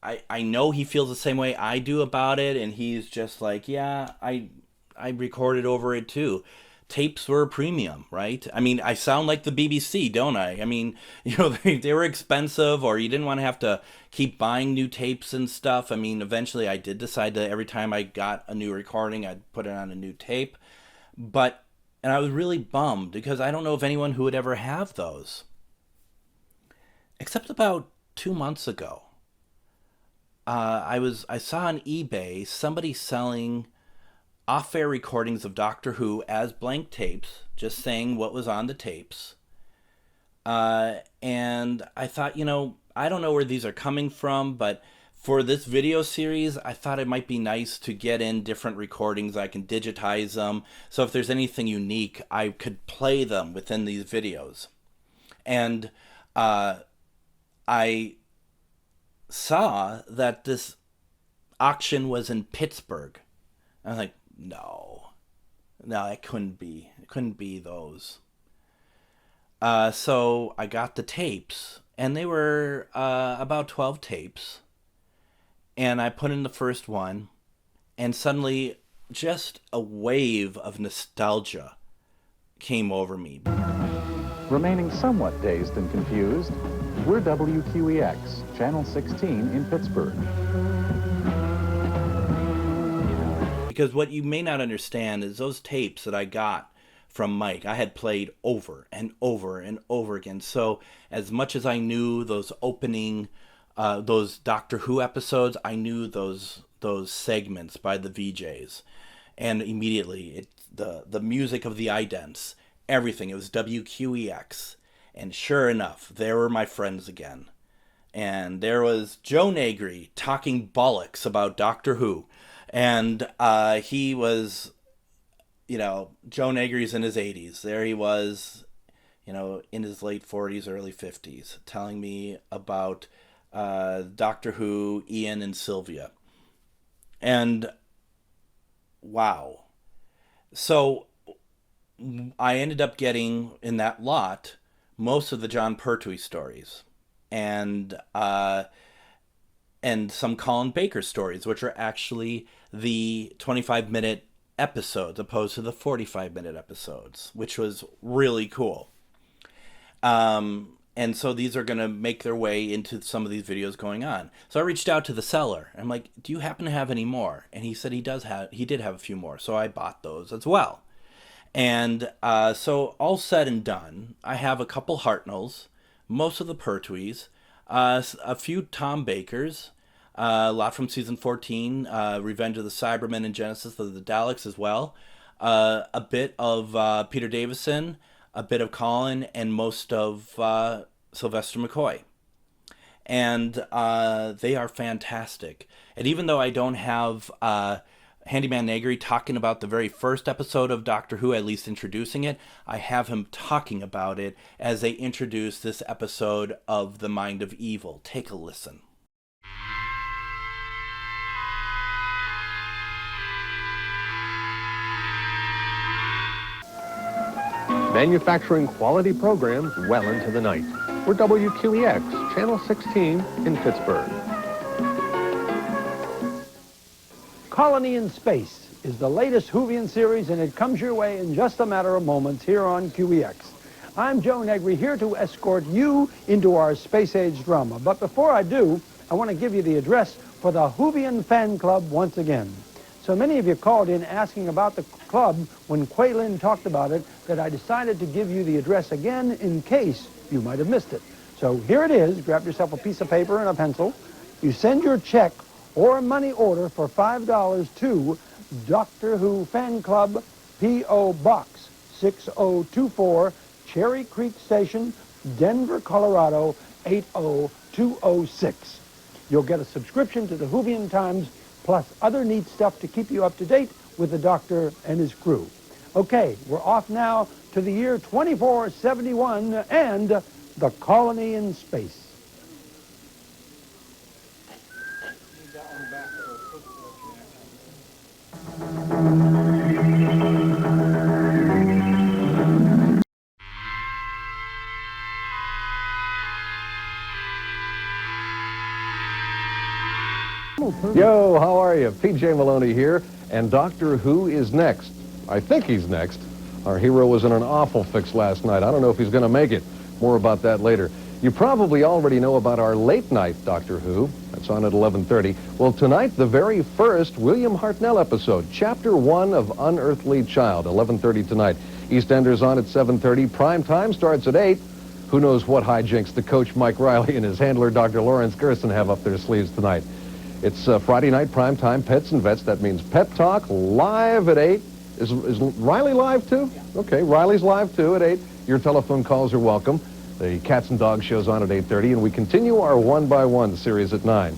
I know he feels the same way I do about it. And he's just like, yeah, I recorded over it too. tapes were a premium, right? I mean, I sound like the BBC, don't I? I mean, they were expensive, or you didn't want to have to keep buying new tapes and stuff. I mean, eventually I did decide that every time I got a new recording, I'd put it on a new tape. And I was really bummed because I don't know of anyone who would ever have those. Except about 2 months ago. I saw on eBay somebody selling off-air recordings of Doctor Who as blank tapes, just saying what was on the tapes. And I thought, I don't know where these are coming from, but for this video series, I thought it might be nice to get in different recordings. I can digitize them, so if there's anything unique, I could play them within these videos. And I saw that this auction was in Pittsburgh. I was like, no, it couldn't be. It couldn't be those. So I got the tapes, and they were about 12 tapes. And I put in the first one, and suddenly just a wave of nostalgia came over me. Remaining somewhat dazed and confused, we're WQEX, Channel 16 in Pittsburgh. Because what you may not understand is those tapes that I got from Mike, I had played over and over and over again. So as much as I knew those opening, those Doctor Who episodes, I knew those segments by the VJs. And immediately, the music of the idents, everything, it was WQEX. And sure enough, there were my friends again. And there was Joe Negri talking bollocks about Doctor Who. And he was, Joe Negri's in his 80s. There he was, in his late 40s, early 50s, telling me about Doctor Who, Ian, and Sylvia. And wow. So I ended up getting, in that lot, most of the John Pertwee stories. And some Colin Baker stories, which are actually the 25-minute episodes opposed to the 45-minute episodes, which was really cool. And so these are going to make their way into some of these videos going on. So I reached out to the seller. I'm like, do you happen to have any more? And he said he did have a few more. So I bought those as well. And so all said and done, I have a couple Hartnells, most of the Pertwees, a few Tom Bakers, a lot from season 14, Revenge of the Cybermen and Genesis of the Daleks as well, a bit of Peter Davison, a bit of Colin, and most of Sylvester McCoy. And they are fantastic. And even though I don't have Handyman Negri talking about the very first episode of Doctor Who, at least introducing it, I have him talking about it as they introduce this episode of The Mind of Evil. Take a listen. Manufacturing quality programs well into the night. We're WQEX, Channel 16 in Pittsburgh. Colony in Space is the latest Whovian series, and it comes your way in just a matter of moments here on QEX. I'm Joe Negri, here to escort you into our space-age drama. But before I do, I want to give you the address for the Whovian Fan Club once again. So many of you called in asking about the club when Quaylin talked about it that I decided to give you the address again in case you might have missed it. So here it is. Grab yourself a piece of paper and a pencil. You send your check or money order for $5 to Doctor Who Fan Club, P.O. Box 6024, Cherry Creek Station, Denver, Colorado 80206. You'll get a subscription to the Whovian Times, plus other neat stuff to keep you up to date with the Doctor and his crew. Okay, we're off now to the year 2471 and the colony in space. Yo, how are you? PJ Maloney here, and Doctor Who is next. I think he's next Our hero was in an awful fix last night. I don't know if he's going to make it. More about that later. You probably already know about our late night Doctor Who. That's on at 11:30. Well, tonight, the very first William Hartnell episode, Chapter 1 of Unearthly Child, 11:30 tonight. EastEnders on at 7:30. Prime time starts at 8. Who knows what hijinks the coach Mike Riley and his handler Dr. Lawrence Gerson have up their sleeves tonight. It's Friday night prime time, Pets and Vets. That means Pet Talk live at 8. Is Riley live too? Okay, Riley's live too at 8. Your telephone calls are welcome. The Cats and Dogs show's on at 8:30, and we continue our 1x1 series at 9.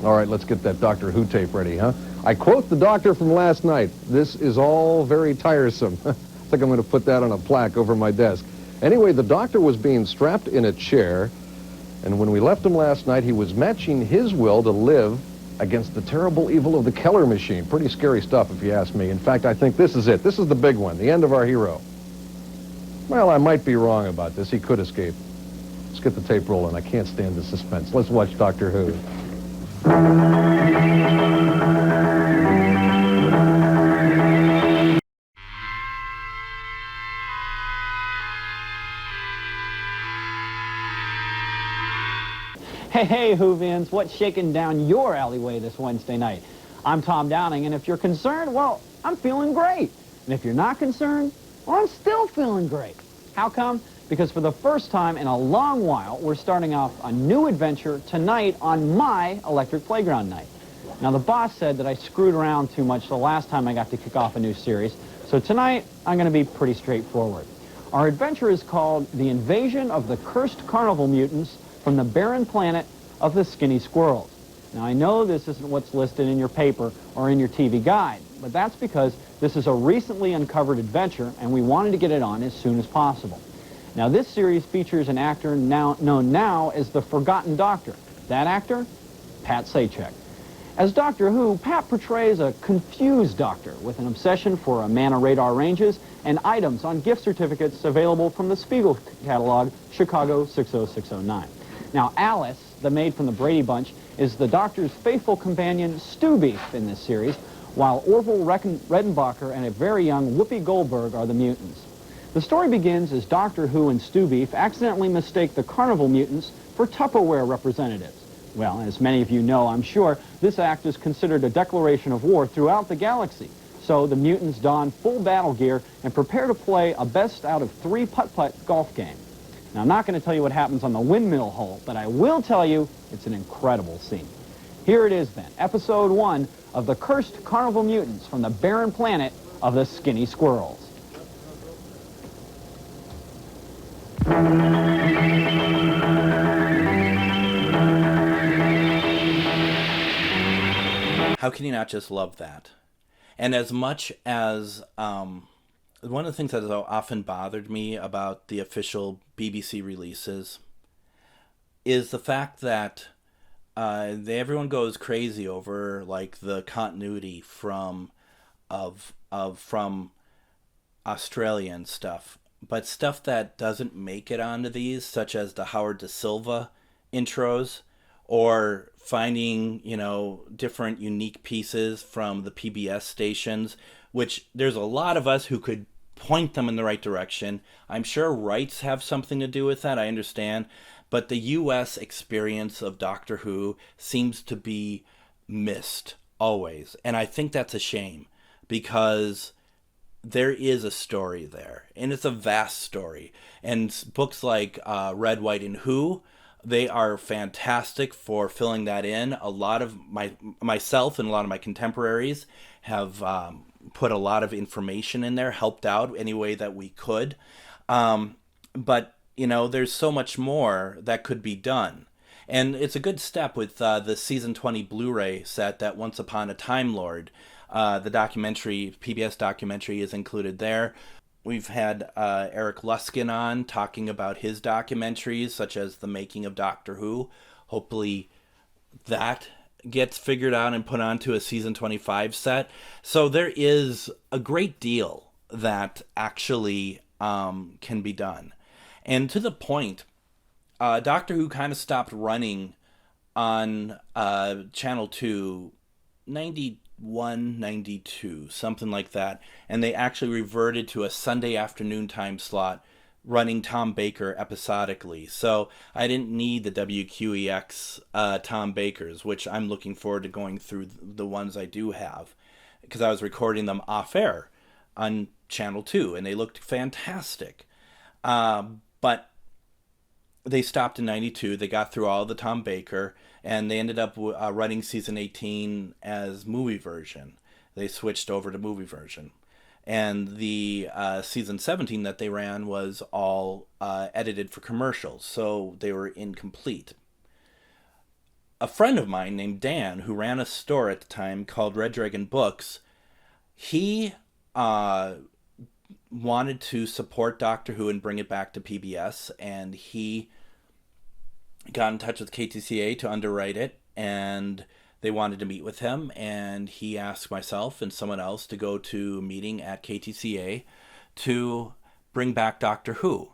All right, let's get that Doctor Who tape ready, huh? I quote the doctor from last night. This is all very tiresome. I think I'm going to put that on a plaque over my desk. Anyway, the doctor was being strapped in a chair, and when we left him last night, he was matching his will to live against the terrible evil of the Keller machine. Pretty scary stuff, if you ask me. In fact, I think this is it. This is the big one, the end of our hero. Well, I might be wrong about this. He could escape. Let's get the tape rolling. I can't stand the suspense. Let's watch Doctor Who. Hey, Whovians, what's shaking down your alleyway this Wednesday night? I'm Tom Downing, and if you're concerned, well, I'm feeling great. And if you're not concerned, well, I'm still feeling great. How come? Because for the first time in a long while, we're starting off a new adventure tonight on my Electric Playground night. Now, the boss said that I screwed around too much the last time I got to kick off a new series, so tonight I'm going to be pretty straightforward. Our adventure is called The Invasion of the Cursed Carnival Mutants from the Barren Planet of the Skinny Squirrels. Now, I know this isn't what's listed in your paper or in your TV guide, but that's because this is a recently uncovered adventure, and we wanted to get it on as soon as possible. Now, this series features an actor known now as the Forgotten Doctor. That actor? Pat Sajak. As Doctor Who, Pat portrays a confused doctor with an obsession for Amana radar ranges and items on gift certificates available from the Spiegel catalog, Chicago 60609. Now, Alice, the maid from the Brady Bunch, is the Doctor's faithful companion, Stu Beef, in this series, while Orville Redenbacher and a very young Whoopi Goldberg are the mutants. The story begins as Doctor Who and Stu Beef accidentally mistake the carnival mutants for Tupperware representatives. Well, as many of you know, I'm sure, this act is considered a declaration of war throughout the galaxy. So the mutants don full battle gear and prepare to play a best-out-of-3 putt-putt golf game. Now, I'm not going to tell you what happens on the windmill hole, but I will tell you it's an incredible scene. Here it is, then, Episode 1 of the Cursed Carnival Mutants from the Barren Planet of the Skinny Squirrels. How can you not just love that? And as much as one of the things that has often bothered me about the official BBC releases is the fact that everyone goes crazy over like the continuity from Australia and stuff, but stuff that doesn't make it onto these, such as the Howard Da Silva intros, or finding, different unique pieces from the PBS stations, which there's a lot of us who could point them in the right direction. I'm sure rights have something to do with that, I understand, but the U.S. experience of Doctor Who seems to be missed always, and I think that's a shame, because there is a story there, and it's a vast story, and books like Red, White, and Who, they are fantastic for filling that in. A lot of myself and a lot of my contemporaries have put a lot of information in there, helped out any way that we could. But, there's so much more that could be done. And it's a good step with the Season 20 Blu-ray set that Once Upon a Time Lord, the documentary, PBS documentary, is included there. We've had Eric Luskin on talking about his documentaries, such as The Making of Doctor Who. Hopefully that gets figured out and put onto a Season 25 set. So there is a great deal that actually can be done. And to the point, Doctor Who kind of stopped running on Channel 2 92, something like that. And they actually reverted to a Sunday afternoon time slot running Tom Baker episodically. So I didn't need the WQEX Tom Bakers, which I'm looking forward to going through the ones I do have, because I was recording them off air on Channel 2, and they looked fantastic. But they stopped in 92. They got through all the Tom Baker, and they ended up running season 18 as movie version. They switched over to movie version. And the season 17 that they ran was all edited for commercials, so they were incomplete. A friend of mine named Dan, who ran a store at the time called Red Dragon Books, he wanted to support Doctor Who and bring it back to PBS, and he got in touch with KTCA to underwrite it, and they wanted to meet with him, and he asked myself and someone else to go to a meeting at KTCA to bring back Doctor Who.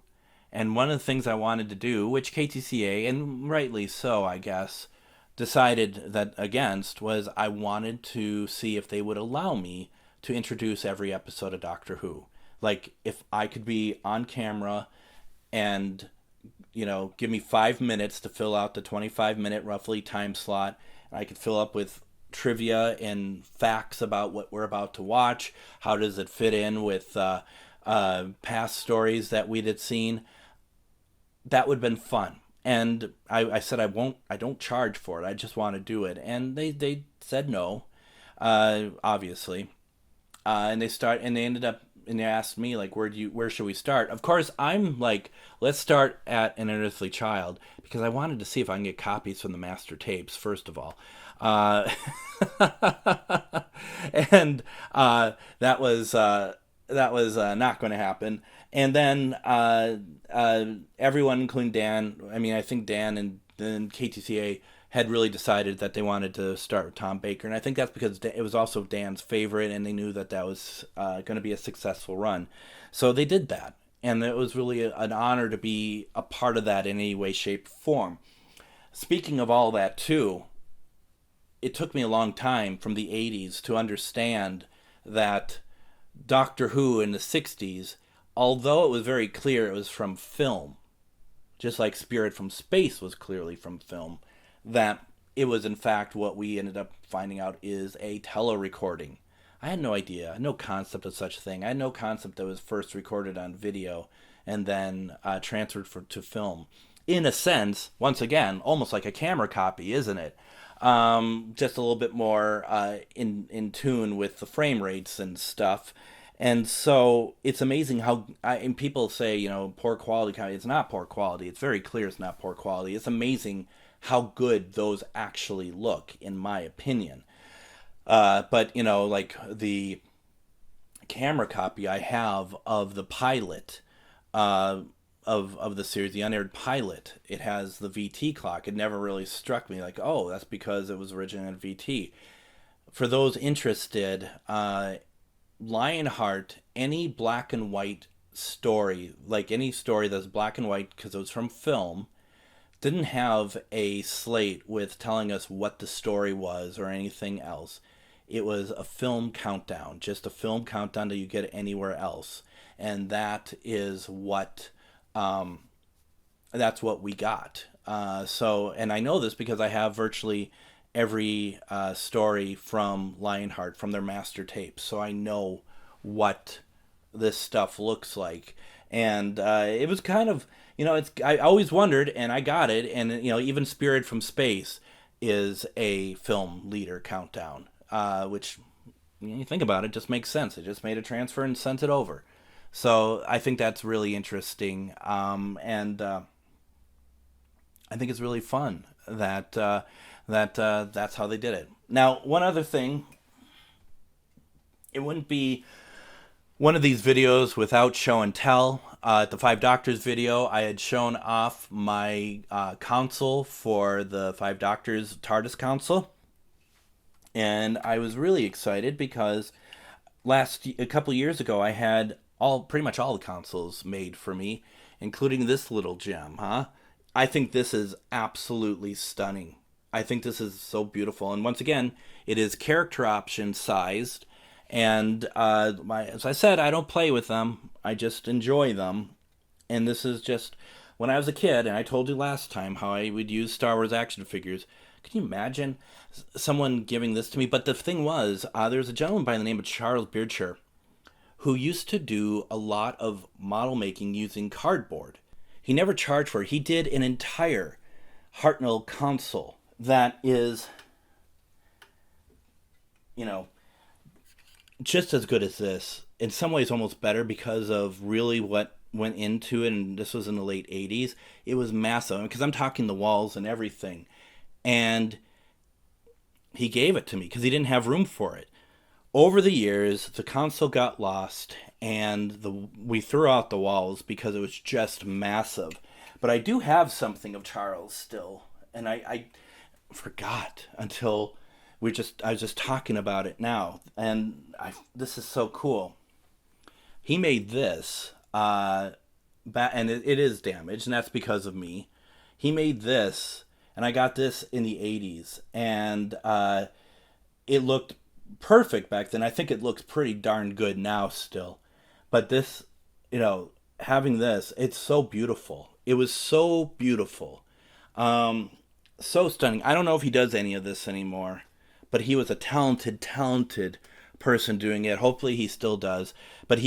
And one of the things I wanted to do, which KTCA, and rightly so, I guess, decided that against, was I wanted to see if they would allow me to introduce every episode of Doctor Who. Like, if I could be on camera and, give me 5 minutes to fill out the 25-minute roughly time slot. I could fill up with trivia and facts about what we're about to watch. How does it fit in with past stories that we'd had seen? That would have been fun. And I said, I don't charge for it. I just want to do it. And they said no, obviously. And they asked me, like, where should we start? Of course, I'm like, let's start at An Unearthly Child, because I wanted to see if I can get copies from the master tapes, first of all. And that was not going to happen. And then everyone, including Dan, I think Dan and KTCA had really decided that they wanted to start with Tom Baker. And I think that's because it was also Dan's favorite, and they knew that was going to be a successful run. So they did that. And it was really an honor to be a part of that in any way, shape, or form. Speaking of all that, too, it took me a long time from the 80s to understand that Doctor Who in the 60s, although it was very clear it was from film, just like Spirit from Space was clearly from film, that it was in fact what we ended up finding out is a telerecording. I had no idea, no concept of such a thing. I had no concept that it was first recorded on video and then transferred to film. In a sense, once again, almost like a camera copy, isn't it? Just a little bit more in tune with the frame rates and stuff. And so it's amazing how, and people say, poor quality. It's not poor quality. It's very clear it's not poor quality. It's amazing how good those actually look, in my opinion. But, like the camera copy I have of the pilot of the series, the unaired pilot, it has the VT clock. It never really struck me like, oh, that's because it was originally in VT. For those interested, Lionheart, any black and white story, like any story that's black and white because it was from film, didn't have a slate with telling us what the story was or anything else. It was a film countdown, just a film countdown that you get anywhere else. And that is what, that's what we got. And I know this because I have virtually every story from Lionheart, from their master tapes. So I know what this stuff looks like. And it was kind of, I always wondered, and I got it. And, even Spirit from Space is a film leader countdown, which, when you think about it, just makes sense. It just made a transfer and sent it over. So I think that's really interesting. And I think it's really fun that that's how they did it. Now, one other thing, it wouldn't be one of these videos without show and tell. At the Five Doctors video, I had shown off my console for the Five Doctors TARDIS console. And I was really excited because a couple years ago, I had pretty much all the consoles made for me, including this little gem, huh? I think this is absolutely stunning. I think this is so beautiful. And once again, it is character option sized. And as I said, I don't play with them. I just enjoy them. And this is just, when I was a kid, and I told you last time how I would use Star Wars action figures. Can you imagine someone giving this to me? But the thing was, there's a gentleman by the name of Charles Beardsher who used to do a lot of model making using cardboard. He never charged for it. He did an entire Hartnell console that is, just as good as this. In some ways almost better because of really what went into it, and this was in the late 80s. It was massive, because I'm talking the walls and everything. And he gave it to me because he didn't have room for it. Over the years, the console got lost, and we threw out the walls because it was just massive. But I do have something of Charles still, and I forgot until I was just talking about it now, and this is so cool. He made this, and it is damaged, and that's because of me. He made this, and I got this in the 80s, and it looked perfect back then. I think it looks pretty darn good now still. But this, having this, it's so beautiful. It was so beautiful. So stunning. I don't know if he does any of this anymore, but he was a talented person doing it. Hopefully he still does. But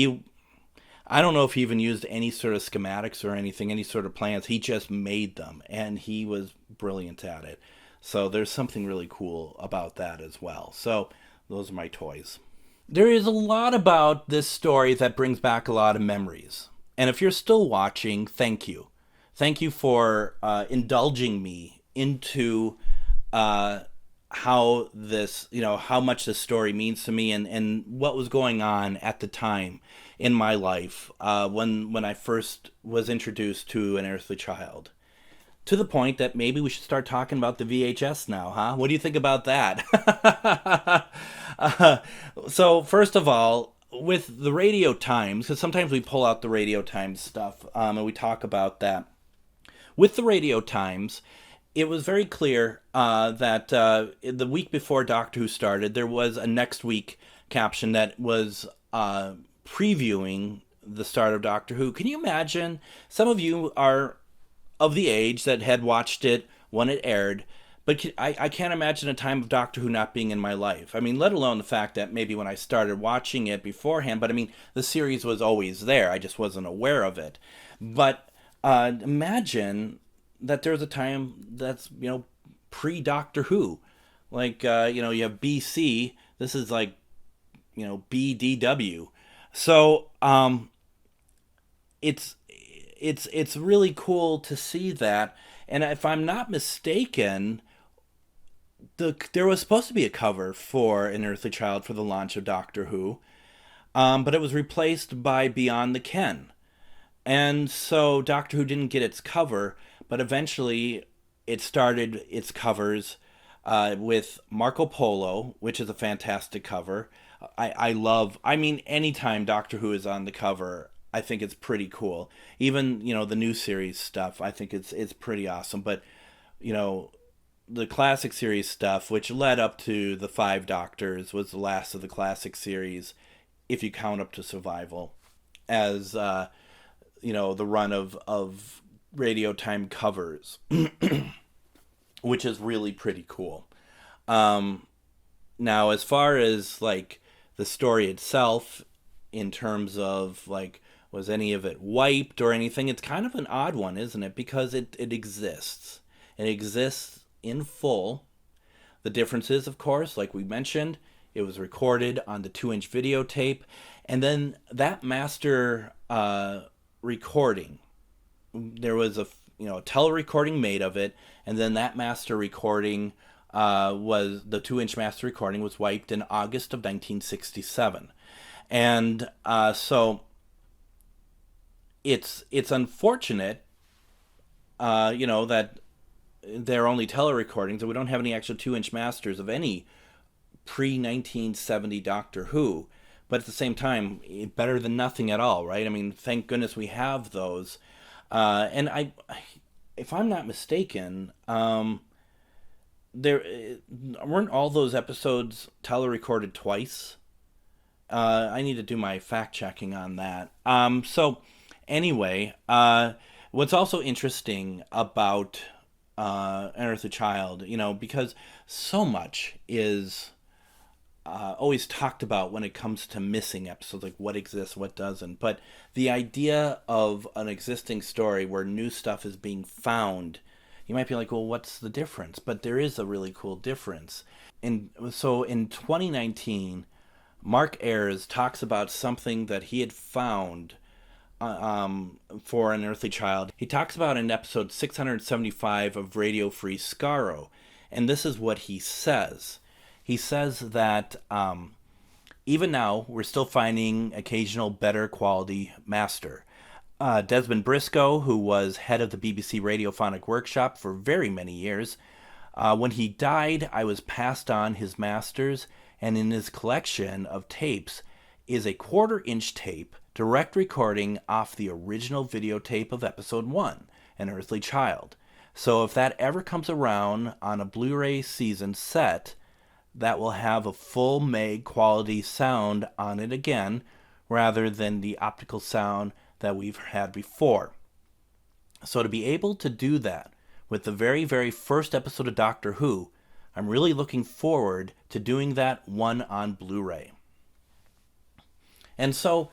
I don't know if he even used any sort of schematics or anything, any sort of plans. He just made them, and he was brilliant at it. So there's something really cool about that as well. So those are my toys. There is a lot about this story that brings back a lot of memories. And if you're still watching, thank you. Thank you for indulging me into how much this story means to me, and what was going on at the time in my life when I first was introduced to Unearthly Child. To the point that maybe we should start talking about the VHS now, huh? What do you think about that? So first of all, with the Radio Times, because sometimes we pull out the Radio Times stuff, and we talk about that. With the Radio Times, it was very clear that the week before Doctor Who started, there was a next week caption that was previewing the start of Doctor Who. Can you imagine? Some of you are of the age that had watched it when it aired, but I can't imagine a time of Doctor Who not being in my life. I mean, let alone the fact that maybe when I started watching it beforehand, but I mean, the series was always there. I just wasn't aware of it. But imagine that there's a time that's, pre-Doctor Who. Like, you have BC. This is like, BDW. So, it's really cool to see that. And if I'm not mistaken, there was supposed to be a cover for Unearthly Child for the launch of Doctor Who, but it was replaced by Beyond the Ken. And so Doctor Who didn't get its cover, but eventually it started its covers with Marco Polo, which is a fantastic cover. Anytime Doctor Who is on the cover, I think it's pretty cool. Even, the new series stuff, I think it's pretty awesome. But, the classic series stuff, which led up to the 5 Doctors, was the last of the classic series, if you count up to Survival, as, the run of Radio Time covers, which is really pretty cool. Now, as far as, the story itself, in terms of, was any of it wiped or anything, it's kind of an odd one, isn't it? Because it exists. It exists in full. The difference is, of course, like we mentioned, it was recorded on the 2-inch videotape, and then that master recording, there was a tele-recording made of it, and then that master recording was, the 2-inch master recording was wiped in August of 1967. And so it's unfortunate, that they're only tele-recordings, and we don't have any actual 2-inch masters of any pre-1970 Doctor Who. But at the same time, better than nothing at all, right? I mean, thank goodness we have those. And if I'm not mistaken, weren't all those episodes telerecorded twice. I need to do my fact checking on that. So anyway, what's also interesting about Unearthly Child, because so much is always talked about when it comes to missing episodes, like what exists, what doesn't. But the idea of an existing story where new stuff is being found, you might be like, well, what's the difference? But there is a really cool difference. So in 2019, Mark Ayers talks about something that he had found for Unearthly Child. He talks about in episode 675 of Radio Free Skaro, and this is what he says. He says that even now, we're still finding occasional better quality master. Desmond Briscoe, who was head of the BBC Radiophonic Workshop for very many years, when he died, I was passed on his masters, and in his collection of tapes is a 1/4-inch tape, direct recording off the original videotape of episode 1, An Earthly Child. So if that ever comes around on a Blu-ray season set, that will have a full Meg quality sound on it again, rather than the optical sound that we've had before. So to be able to do that with the very, very first episode of Doctor Who, I'm really looking forward to doing that one on Blu-ray. And so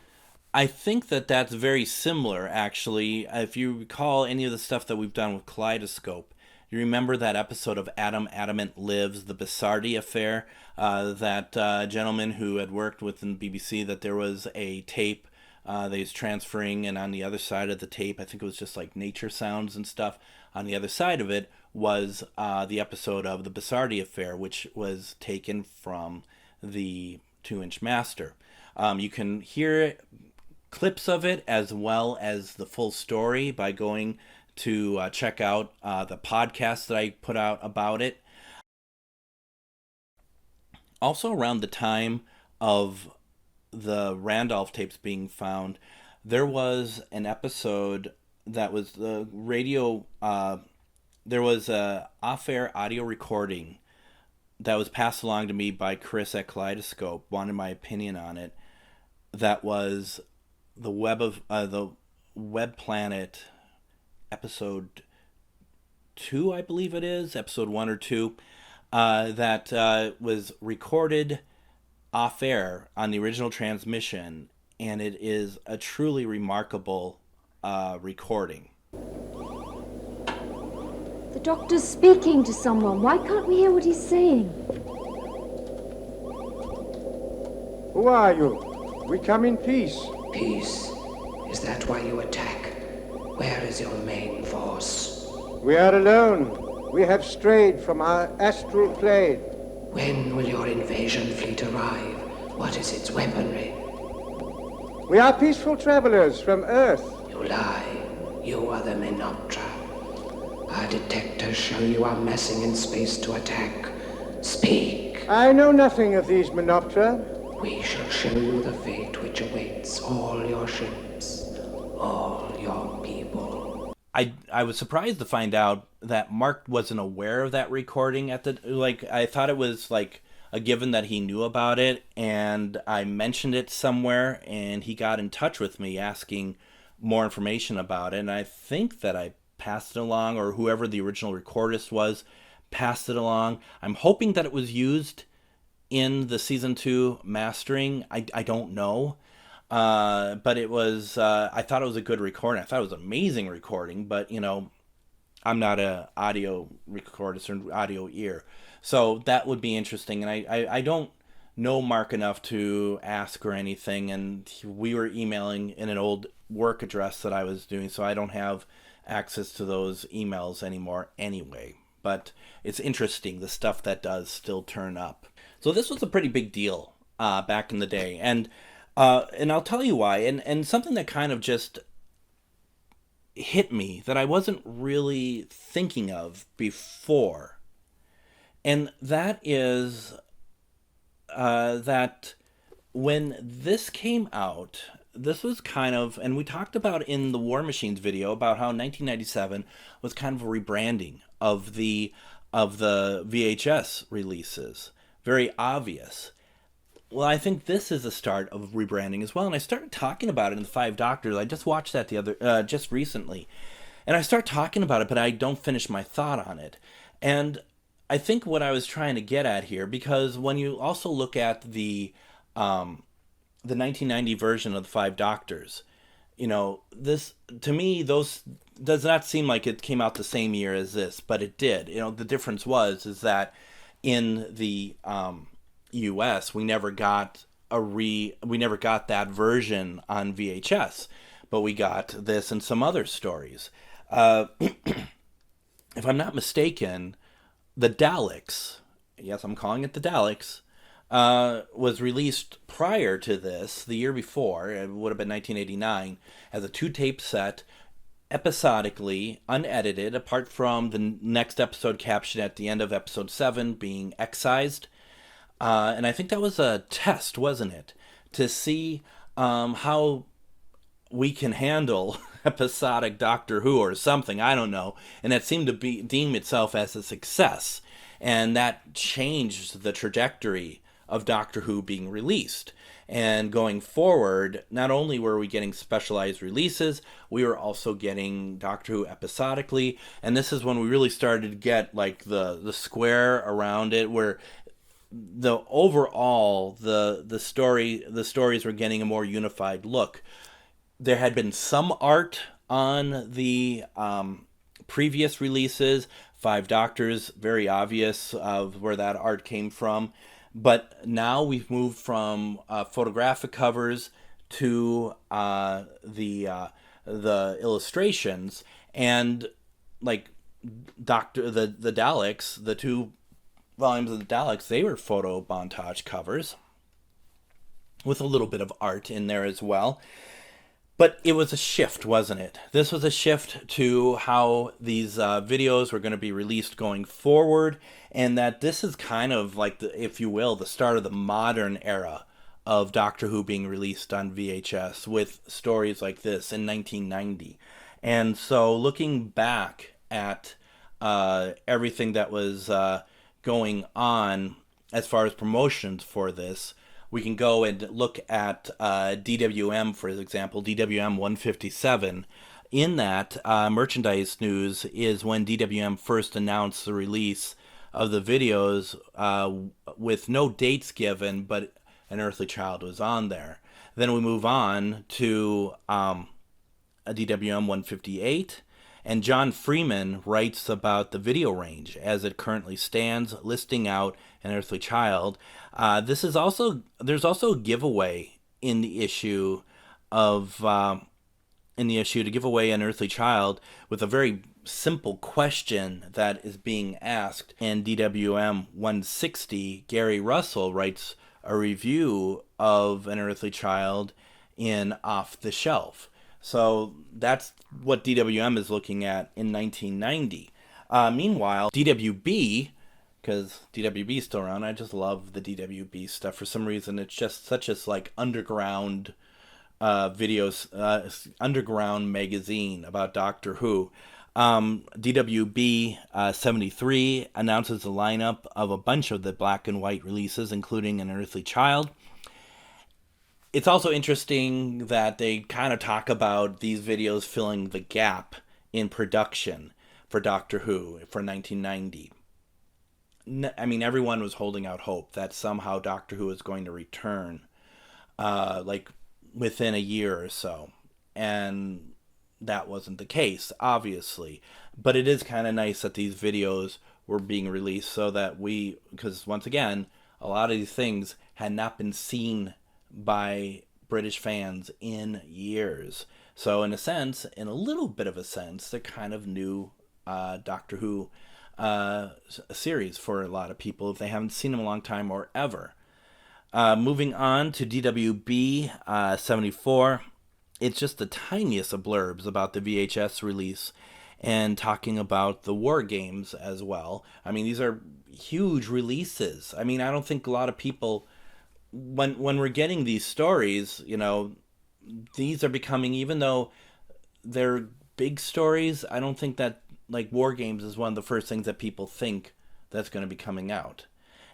I think that that's very similar, actually. If you recall any of the stuff that we've done with Kaleidoscope, you remember that episode of Adam Adamant Lives, the Bissardi affair, that gentleman who had worked within BBC, that there was a tape that he was transferring, and on the other side of the tape, I think it was just like nature sounds and stuff. On the other side of it was the episode of the Bissardi affair, which was taken from the 2-inch master. You can hear clips of it as well as the full story by going to check out the podcast that I put out about it. Also, around the time of the Randolph tapes being found, there was an episode that was the radio, there was a off-air audio recording that was passed along to me by Chris at Kaleidoscope, wanted my opinion on it, that was the Web Planet episode 2, I believe it is, episode 1 or 2, that was recorded off air on the original transmission, and it is a truly remarkable recording. The doctor's speaking to someone. Why can't we hear what he's saying? Who are you? We come in peace. Peace? Is that why you attack? Where is your main force? We are alone. We have strayed from our astral plane. When will your invasion fleet arrive? What is its weaponry? We are peaceful travelers from Earth. You lie. You are the Menoptra. Our detectors show you are messing in space to attack. Speak. I know nothing of these Menoptra. We shall show you the fate which awaits all your ships, all your people. I was surprised to find out that Mark wasn't aware of that recording at the, I thought it was like a given that he knew about it, and I mentioned it somewhere, and he got in touch with me asking more information about it, and I think that I passed it along, or whoever the original recordist was passed it along. I'm hoping that it was used in the season 2 mastering. I don't know, but it was I thought it was a good recording. I thought it was an amazing recording, but I'm not a audio recordist or audio ear, so that would be interesting. And I don't know Mark enough to ask or anything, and we were emailing in an old work address that I was doing, so I don't have access to those emails anymore anyway. But it's interesting, the stuff that does still turn up. So this was a pretty big deal back in the day, and I'll tell you why. And something that kind of just hit me that I wasn't really thinking of before, and that is that when this came out, this was kind of, and we talked about in the War Machines video about how 1997 was kind of a rebranding of the of the VHS releases. Very obvious. Well, I think this is a start of rebranding as well, and I started talking about it in the Five Doctors. I just watched that just recently, and I start talking about it, but I don't finish my thought on it. And I think what I was trying to get at here, because when you also look at the 1990 version of the Five Doctors, this, to me, those does not seem like it came out the same year as this, but it did. The difference is that in the US, we never got that version on VHS, but we got this and some other stories. If I'm not mistaken, the Daleks, yes, I'm calling it the Daleks, was released prior to this, the year before. It would have been 1989, as a 2-tape set, episodically, unedited, apart from the next episode caption at the end of episode 7 being excised. And I think that was a test, wasn't it? To see how we can handle episodic Doctor Who or something, I don't know. And that seemed to deem itself as a success. And that changed the trajectory of Doctor Who being released. And going forward, not only were we getting specialized releases, we were also getting Doctor Who episodically. And this is when we really started to get like the square around it, where the overall the stories were getting a more unified look. There had been some art on the previous releases. Five Doctors, very obvious of where that art came from. But now we've moved from photographic covers to the illustrations, and like the Daleks, the 2 volumes of the Daleks, they were photo montage covers with a little bit of art in there as well. But it was a shift, wasn't it? This was a shift to how these videos were going to be released going forward, and that this is kind of like, if you will, the start of the modern era of Doctor Who being released on VHS with stories like this in 1990. And so looking back at everything that was going on as far as promotions for this, we can go and look at DWM, for example, DWM 157. In that, merchandise news is when DWM first announced the release of the videos with no dates given, but Unearthly Child was on there. Then we move on to a DWM 158, and John Freeman writes about the video range as it currently stands, listing out Unearthly Child. There's also a giveaway in the issue to give away Unearthly Child with a very simple question that is being asked. And DWM 160, Gary Russell writes a review of Unearthly Child in Off the Shelf. So that's what DWM is looking at in 1990. Meanwhile, DWB, because DWB is still around, I just love the DWB stuff. For some reason, it's just such a like underground videos, underground magazine about Doctor Who. DWB 73 announces a lineup of a bunch of the black and white releases, including Unearthly Child. It's also interesting that they kind of talk about these videos filling the gap in production for Doctor Who for 1990. I mean, everyone was holding out hope that somehow Doctor Who is going to return, like within a year or so. And that wasn't the case, obviously. But it is kind of nice that these videos were being released so that because once again, a lot of these things had not been seen by British fans in years. So in a little bit of a sense, they're kind of new Doctor Who series for a lot of people if they haven't seen them a long time or ever. Moving on to DWB 74, it's just the tiniest of blurbs about the VHS release and talking about the war games as well. I mean, these are huge releases. I mean, I don't think a lot of people, when we're getting these stories, these are becoming, even though they're big stories, I don't think that like war games is one of the first things that people think that's going to be coming out.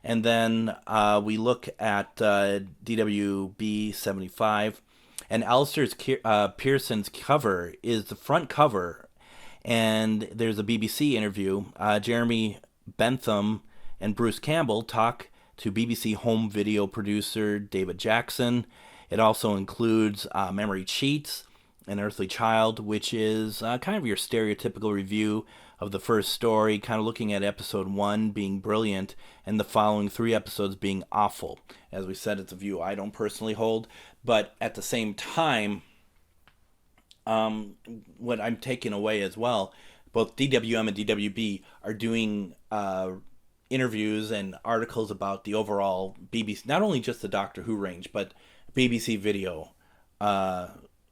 And then we look at DWB 75, and Alistair Pearson's cover is the front cover, and there's a BBC interview. Jeremy Bentham and Bruce Campbell talk to BBC home video producer David Jackson. It also includes Memory Cheats, Unearthly Child, which is kind of your stereotypical review of the first story, kind of looking at episode 1 being brilliant and the following 3 episodes being awful. As we said, it's a view I don't personally hold, but at the same time, what I'm taking away as well, both DWM and DWB are doing interviews and articles about the overall BBC, not only just the Doctor Who range, but BBC video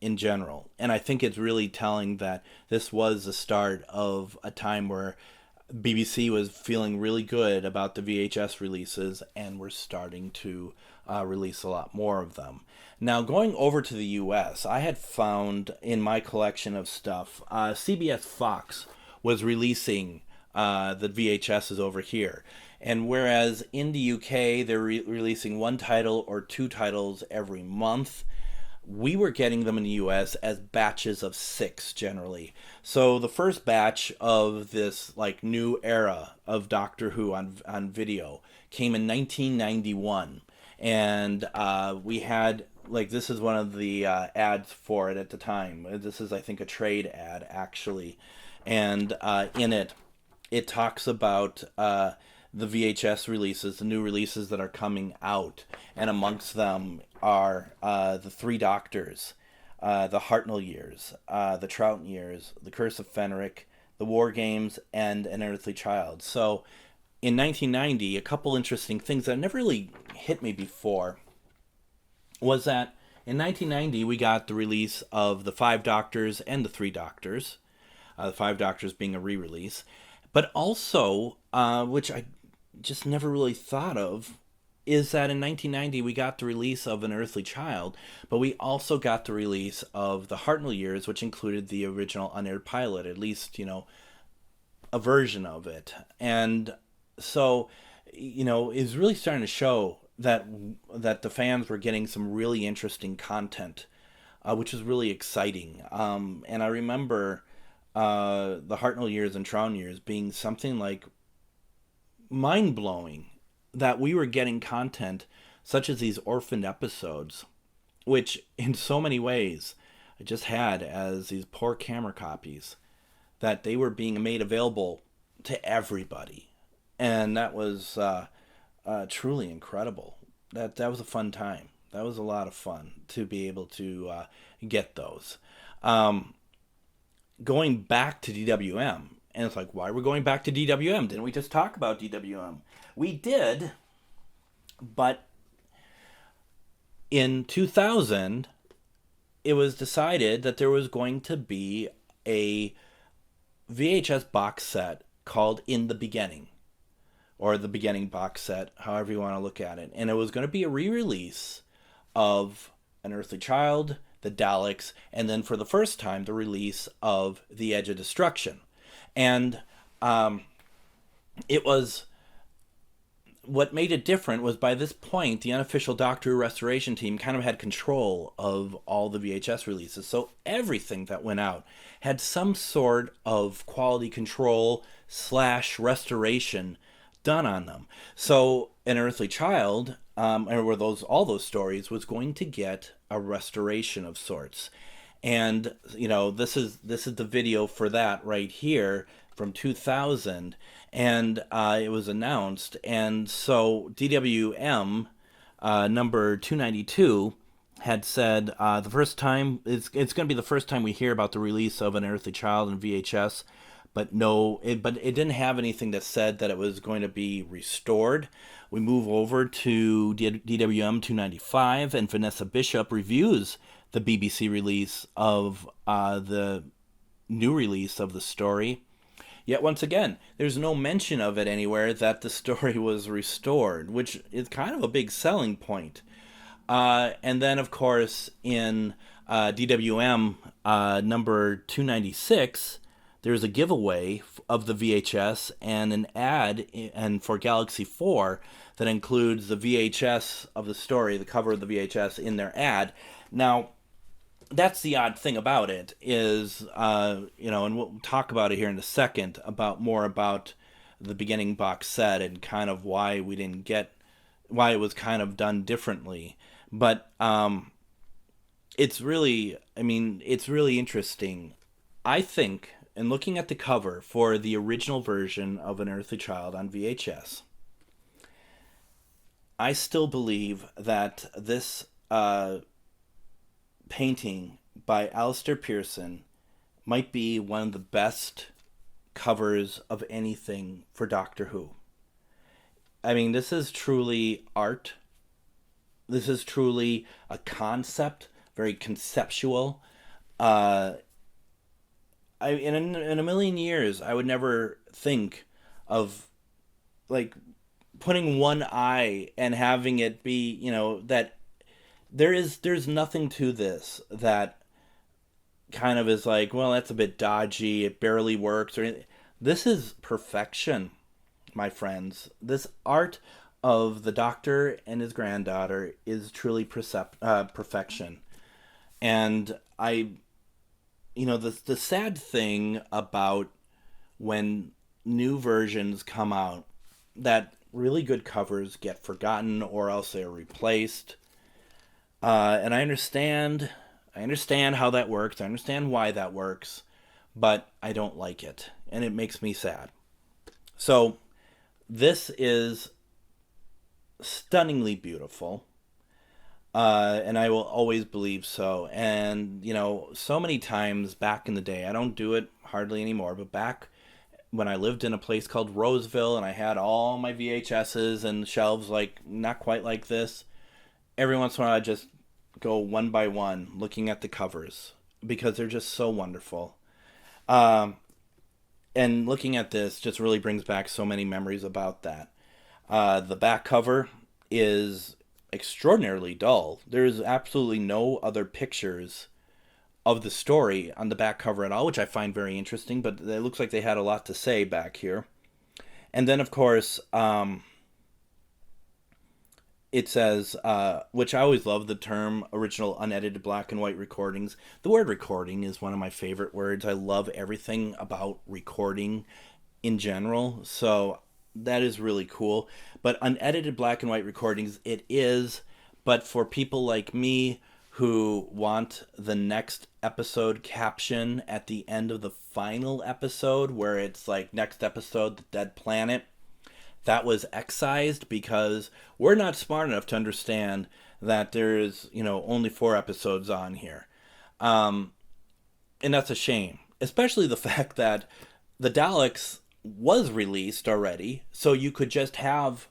in general. And I think it's really telling that this was the start of a time where BBC was feeling really good about the VHS releases and were starting to release a lot more of them. Now, going over to the US, I had found in my collection of stuff, CBS Fox was releasing the VHSs over here. And whereas in the UK, they're releasing 1 title or 2 titles every month, we were getting them in the US as batches of 6 generally. So the first batch of this like new era of Doctor Who on video came in 1991. And we had, like, this is one of the ads for it at the time. This is, I think, a trade ad, actually. And in it, it talks about the VHS releases, the new releases that are coming out. And amongst them are the 3 Doctors, the Hartnell years, the Troughton years, the Curse of Fenric, the War Games, and An Unearthly Child. So in 1990, a couple interesting things that never really hit me before was that in 1990 we got the release of the 5 Doctors and the 3 Doctors, the 5 Doctors being a re-release, but also, which I just never really thought of, is that in 1990 we got the release of An Unearthly Child, but we also got the release of the Hartnell years, which included the original unaired pilot, at least, you know, a version of it. And so, you know, it's really starting to show that the fans were getting some really interesting content, which is really exciting. And I remember the Hartnell years and Troughton years being something like mind-blowing, that we were getting content such as these orphaned episodes, which in so many ways I just had as these poor camera copies, that they were being made available to everybody. And that was truly incredible. That was a fun time. That was a lot of fun to be able to get those. Going back to DWM, and it's like, why we're going back to DWM? Didn't we just talk about DWM? We did, but in 2000, it was decided that there was going to be a VHS box set called In the Beginning, or the Beginning box set, however you want to look at it. And it was going to be a re-release of An Unearthly Child, the Daleks, and then for the first time, the release of The Edge of Destruction. And it was, what made it different was, by this point, the unofficial Doctor Who restoration team kind of had control of all the VHS releases. So everything that went out had some sort of quality control / restoration done on them. So An Unearthly Child, or all those stories, was going to get a restoration of sorts. And, you know, this is the video for that right here from 2000, and it was announced. And so DWM number 292 had said the first time, it's going to be the first time we hear about the release of An Unearthly Child in VHS, but it didn't have anything that said that it was going to be restored. We move over to DWM 295, and Vanessa Bishop reviews the BBC release of the new release of the story. Yet once again, there's no mention of it anywhere that the story was restored, which is kind of a big selling point. And then, of course, in DWM number 296, there's a giveaway of the VHS and an ad and for Galaxy 4 that includes the VHS of the story, the cover of the VHS in their ad. Now, that's the odd thing about it is, and we'll talk about it here in a second, more about the beginning box set and kind of why it was kind of done differently. But it's really interesting. I think, in looking at the cover for the original version of Unearthly Child on VHS, I still believe that this painting by Alistair Pearson might be one of the best covers of anything for Doctor Who. I mean, this is truly art. This is truly a concept, very conceptual. In a million years, I would never think of like putting one eye and having it be, that there's nothing to this that kind of is like, well, that's a bit dodgy, it barely works, or anything. This is perfection, my friends. This art of the Doctor and his granddaughter is truly perfection. And the sad thing about when new versions come out, that really good covers get forgotten or else they're replaced. And I understand how that works. I understand why that works, but I don't like it, and it makes me sad. So this is stunningly beautiful, and I will always believe so. And so many times back in the day, I don't do it hardly anymore, but back when I lived in a place called Roseville and I had all my VHSs and shelves like not quite like this, every once in a while I just go one by one looking at the covers because they're just so wonderful. And looking at this just really brings back so many memories about that. The back cover is extraordinarily dull. There's absolutely no other pictures of the story on the back cover at all, which I find very interesting, but it looks like they had a lot to say back here. And then, of course, it says, which I always love the term original unedited black and white recordings. The word recording is one of my favorite words. I love everything about recording in general, so that is really cool. But unedited black and white recordings, it is, but for people like me who want the next episode caption at the end of the final episode, where it's like, next episode, The Dead Planet, that was excised because we're not smart enough to understand that there's, only 4 episodes on here. And that's a shame, especially the fact that the Daleks was released already, so you could just have,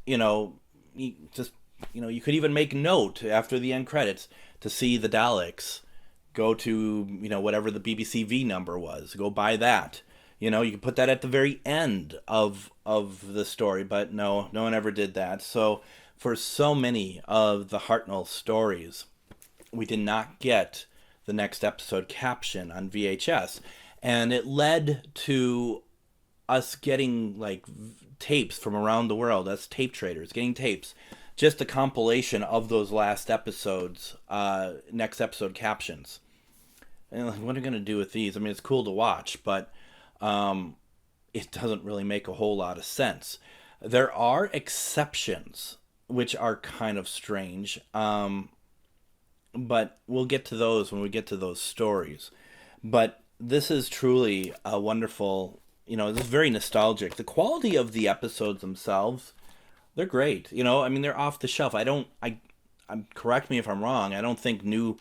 you could even make note after the end credits to see the Daleks, go to, whatever the BBC V number was, go buy that. You can put that at the very end of the story, but no one ever did that. So for so many of the Hartnell stories, we did not get the next episode caption on VHS. And it led to us getting tapes from around the world, us tape traders, getting tapes, just a compilation of those last episodes, next episode captions. And what are we going to do with these? I mean, it's cool to watch, but it doesn't really make a whole lot of sense. There are exceptions, which are kind of strange, but we'll get to those when we get to those stories. But this is truly a wonderful, this is very nostalgic. The quality of the episodes themselves, they're great. They're off the shelf. Correct me if I'm wrong, I don't think new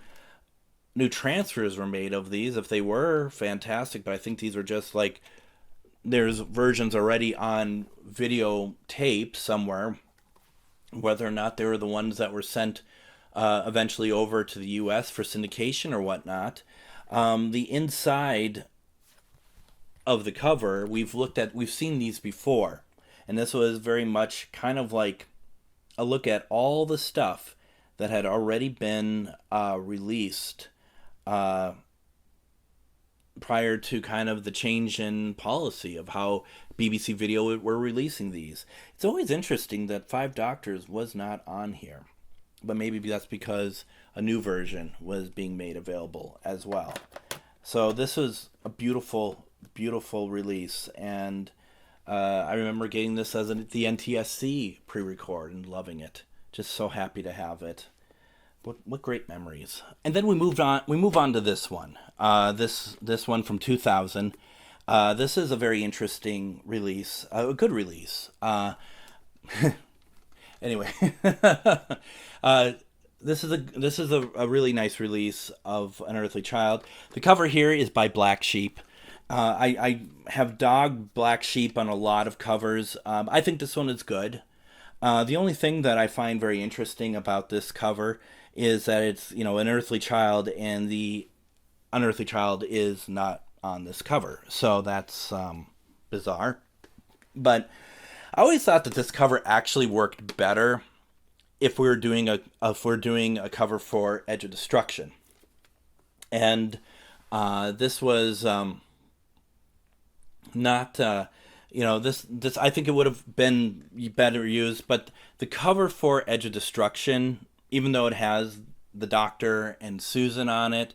transfers were made of these. If they were, fantastic, but I think these are just there's versions already on videotape somewhere, whether or not they were the ones that were sent eventually over to the US for syndication or whatnot. The inside of the cover, we've seen these before, and this was very much kind of like a look at all the stuff that had already been released prior to kind of the change in policy of how BBC Video were releasing these. It's always interesting that 5 Doctors was not on here, but maybe that's because a new version was being made available as well. So this was a beautiful, beautiful release, and I remember getting this as the NTSC pre-record and loving it. Just so happy to have it. What great memories. And then we move on to this one. This one from 2000. This is a very interesting release, a good release. Anyway, this is a really nice release of Unearthly Child. The cover here is by Black Sheep. I have dogged Black Sheep on a lot of covers. I think this one is good. The only thing that I find very interesting about this cover is that it's, Unearthly Child, and the Unearthly Child is not on this cover. So that's bizarre. But I always thought that this cover actually worked better if we're doing a cover for Edge of Destruction. And this was not this I think it would have been better used, but the cover for Edge of Destruction, even though it has the Doctor and Susan on it,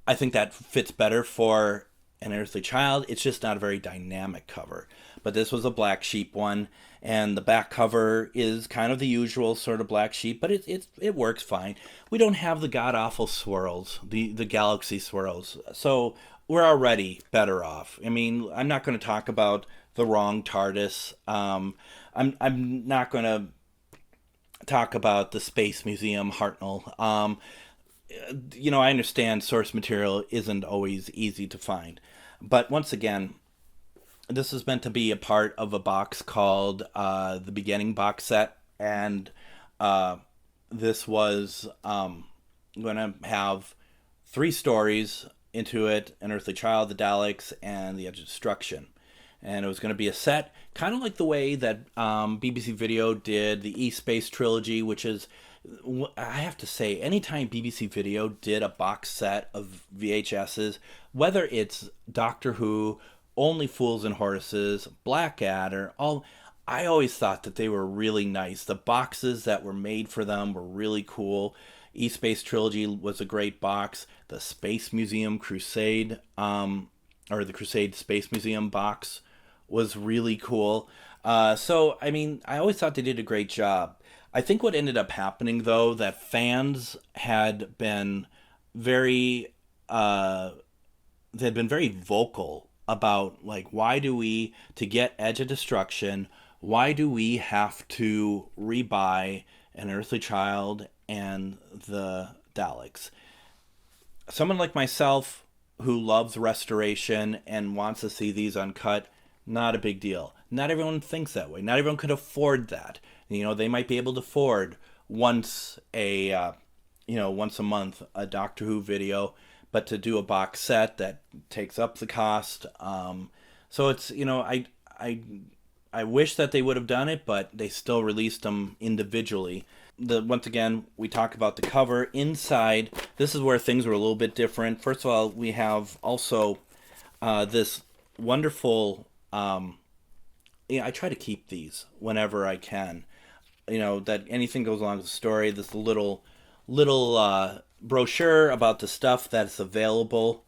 I think that fits better for An Unearthly Child. It's just not a very dynamic cover. But this was a Black Sheep one, and the back cover is kind of the usual sort of Black Sheep, but it works fine. We don't have the god-awful swirls, the galaxy swirls, so we're already better off. I mean, I'm not going to talk about the wrong TARDIS. I'm not going to talk about the Space Museum Hartnell. I understand source material isn't always easy to find. But once again, this is meant to be a part of a box called the Beginning box set. And this was going to have 3 stories into it: An Unearthly Child, the Daleks, and the Edge of Destruction. And it was going to be a set, kind of like the way that BBC Video did the E-Space trilogy, which is, I have to say, anytime BBC Video did a box set of VHSs, whether it's Doctor Who, Only Fools and Horses, Blackadder, I always thought that they were really nice. The boxes that were made for them were really cool. E-Space trilogy was a great box. The Space Museum Crusade, or the Crusade Space Museum box, was really cool. So, I mean, I always thought they did a great job. I think what ended up happening, though, that fans had been very vocal about, like, why do we, to get Edge of Destruction, why do we have to rebuy An Unearthly Child and the Daleks? Someone like myself, who loves restoration and wants to see these uncut, not a big deal. Not everyone thinks that way. Not everyone could afford that. They might be able to afford once a month a Doctor Who video, but to do a box set that takes up the cost. So it's, I wish that they would have done it, but they still released them individually. Once again, we talk about the cover. Inside, this is where things were a little bit different. First of all, we have also this wonderful... I try to keep these whenever I can. That anything goes along with the story. This little brochure about the stuff that's available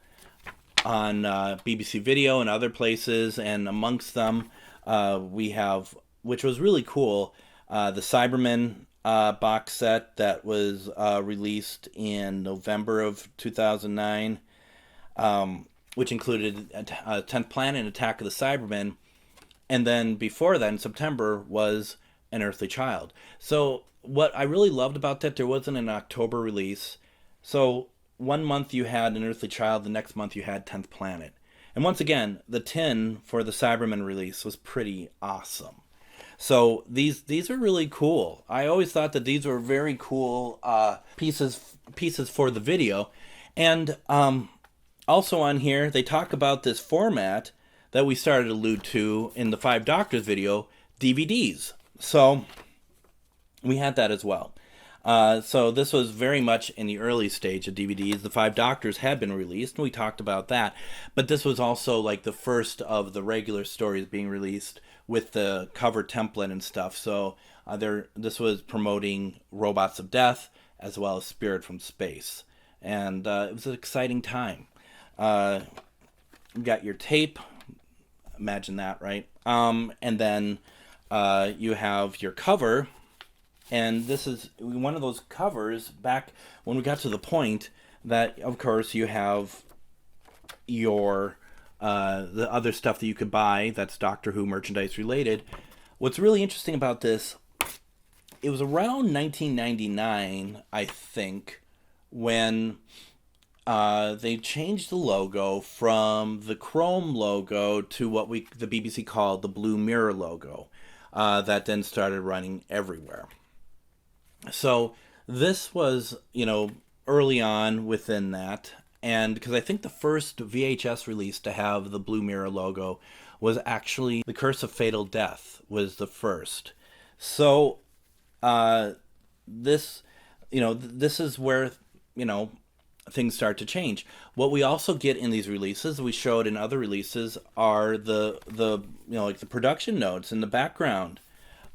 on BBC Video and other places, and amongst them we have, which was really cool, the Cybermen box set that was released in November of 2009, which included 10th Planet and Attack of the Cybermen. And then before that, in September, was An Unearthly Child. So what I really loved about that, there wasn't an October release. So one month you had An Unearthly Child, the next month you had 10th Planet. And once again, the tin for the Cybermen release was pretty awesome. So these are really cool. I always thought that these were very cool pieces for the video. And also on here, they talk about this format that we started to allude to in the 5 Doctors video, DVDs. So we had that as well. So this was very much in the early stage of DVDs. The Five Doctors had been released, and we talked about that. But this was also like the first of the regular stories being released with the cover template and stuff. So this was promoting Robots of Death as well as Spirit from Space. And it was an exciting time. You got your tape. Imagine that, right? And then you have your cover. And this is one of those covers back when we got to the point that, of course, you have your the other stuff that you could buy that's Doctor Who merchandise related. What's really interesting about this, it was around 1999, I think, when they changed the logo from the Chrome logo to what the BBC called the Blue Mirror logo, that then started running everywhere. So this was, early on within that, and because I think the first VHS release to have the Blue Mirror logo was actually The Curse of Fatal Death was the first. So this is where, things start to change. What we also get in these releases, we showed in other releases, are the production notes in the background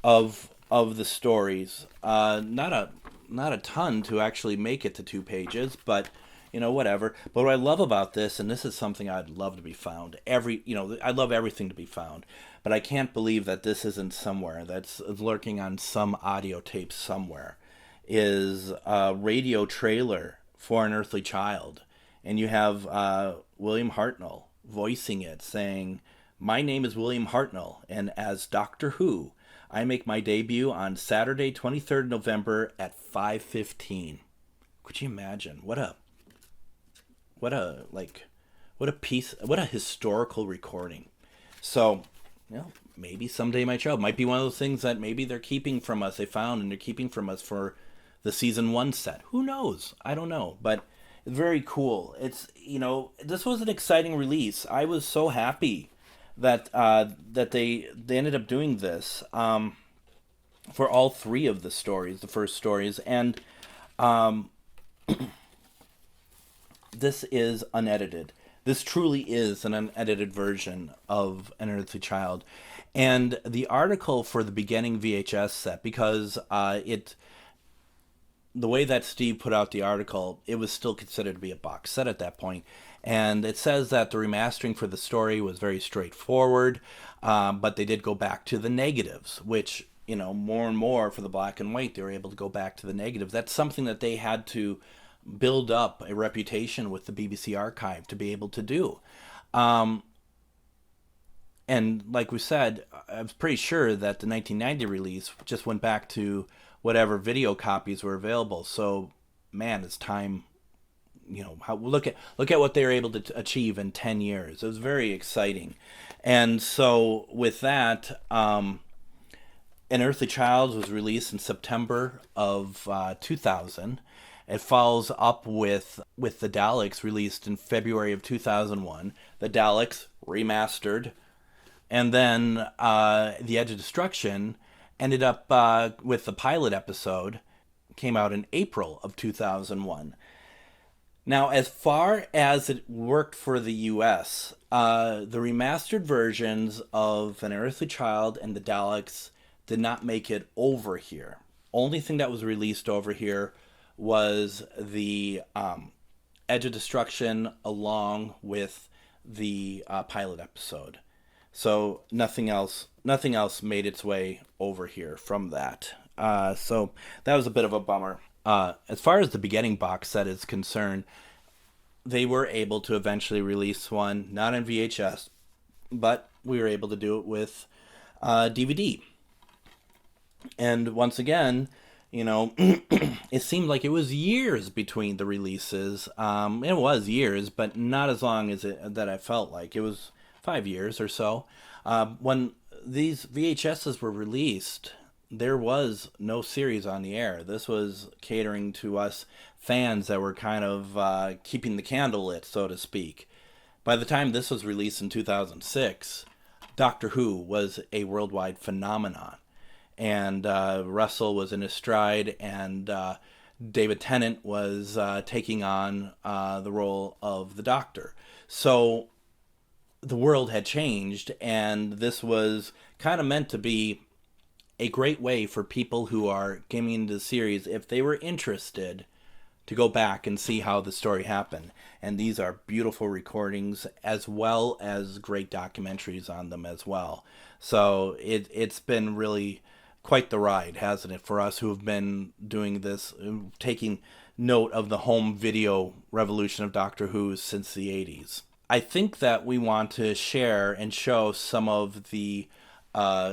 of the stories. Not a ton to actually make it to 2 pages, but whatever. But what I love about this, and this is something I'd love to be found. I love everything to be found, but I can't believe that this isn't somewhere, that's lurking on some audio tape somewhere, is a radio trailer for Unearthly Child. And you have William Hartnell voicing it, saying, "My name is William Hartnell, and as Doctor Who, I make my debut on Saturday, 23rd November at 5:15. Could you imagine? What a historical recording. So, maybe someday might show. Might be one of those things that maybe they're keeping from us. They found and they're keeping from us for the season 1 set. Who knows? I don't know, but it's very cool. It's, this was an exciting release. I was so happy that they ended up doing this for all 3 of the stories, the first stories, and this is unedited. This truly is an unedited version of An Unearthly Child. And the article for the beginning VHS set, because the way that Steve put out the article, it was still considered to be a box set at that point. And it says that the remastering for the story was very straightforward, but they did go back to the negatives, which, more and more for the black and white, they were able to go back to the negatives. That's something that they had to build up a reputation with the BBC archive to be able to do. And like we said, I was pretty sure that the 1990 release just went back to whatever video copies were available. So, man, it's time. Look at what they were able to achieve in 10 years. It was very exciting. And so with that, An Unearthly Child was released in September of 2000. It follows up with the Daleks, released in February of 2001. The Daleks remastered. And then The Edge of Destruction ended up with the pilot episode, came out in April of 2001. Now, as far as it worked for the U.S., the remastered versions of An Unearthly Child and the Daleks did not make it over here. Only thing that was released over here was the Edge of Destruction along with the pilot episode. So nothing else made its way over here from that. So that was a bit of a bummer. As far as the beginning box set is concerned, they were able to eventually release one, not in VHS, but we were able to do it with DVD. And once again, it seemed like it was years between the releases. It was years, but not as long as that I felt like. It was 5 years or so. When these VHSs were released, there was no series on the air. This was catering to us fans that were kind of keeping the candle lit, so to speak. By the time this was released in 2006, Doctor Who was a worldwide phenomenon. and Russell was in his stride, and David Tennant was taking on the role of the Doctor. So the world had changed, and this was kind of meant to be a great way for people who are getting into the series, if they were interested, to go back and see how the story happened. And these are beautiful recordings, as well as great documentaries on them as well. So it's been really quite the ride, hasn't it, for us who have been doing this, taking note of the home video revolution of Doctor Who since the 80s. I think that we want to share and show some of the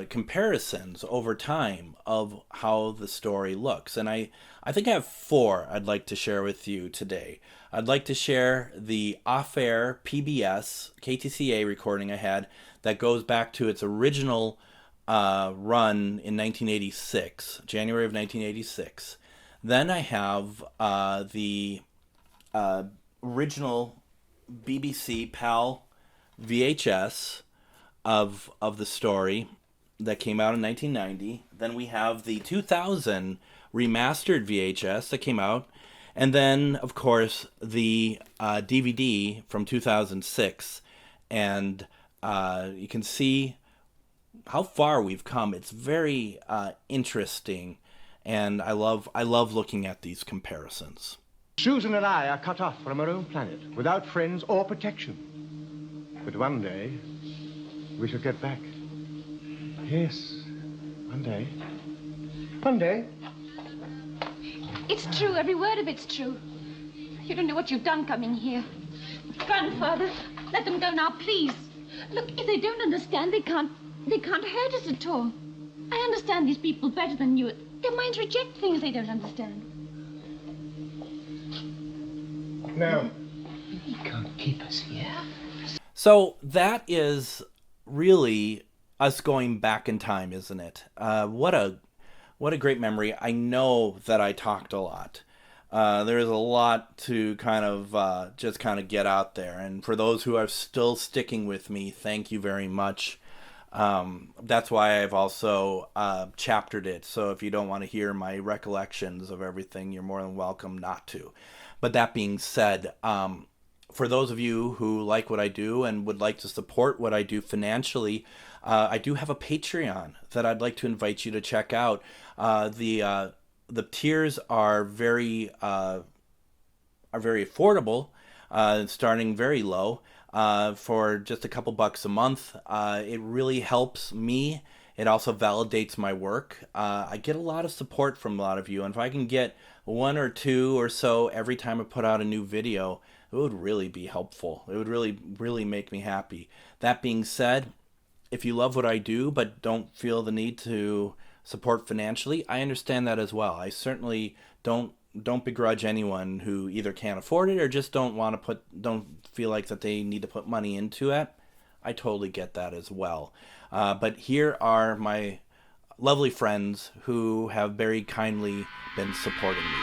comparisons over time of how the story looks. And I think I have 4 I'd like to share with you today. I'd like to share the off-air PBS KTCA recording I had that goes back to its original run in 1986, January of 1986. Then I have the original BBC PAL VHS of the story that came out in 1990. Then we have the 2000 remastered VHS that came out. And then, of course, the DVD from 2006. And you can see how far we've come. It's very interesting, and I love looking at these comparisons. Susan and I are cut off from our own planet, without friends or protection. But one day, we shall get back. Yes, one day. One day. It's true. Every word of it's true. You don't know what you've done coming here. Grandfather, let them go now, please. Look, if they don't understand, they can't hurt us at all. I understand these people better than you. Their minds reject things they don't understand. No. He can't keep us here. So that is really us going back in time, isn't it? What a great memory. I know that I talked a lot. There's a lot to kind of just get out there. And for those who are still sticking with me, thank you very much. That's why I've also chaptered it. So if you don't want to hear my recollections of everything, you're more than welcome not to. But that being said, for those of you who like what I do and would like to support what I do financially, I do have a Patreon that I'd like to invite you to check out. The tiers are very affordable, starting very low, for just a couple bucks a month. It really helps me. It also validates my work. I get a lot of support from a lot of you, and if I can get 1 or 2 or so every time I put out a new video, it would really be helpful. It would really, really make me happy. That being said, if you love what I do but don't feel the need to support financially, I understand that as well. I certainly don't begrudge anyone who either can't afford it or just don't feel like that they need to put money into it. I totally get that as well. But here are my lovely friends who have very kindly been supporting me.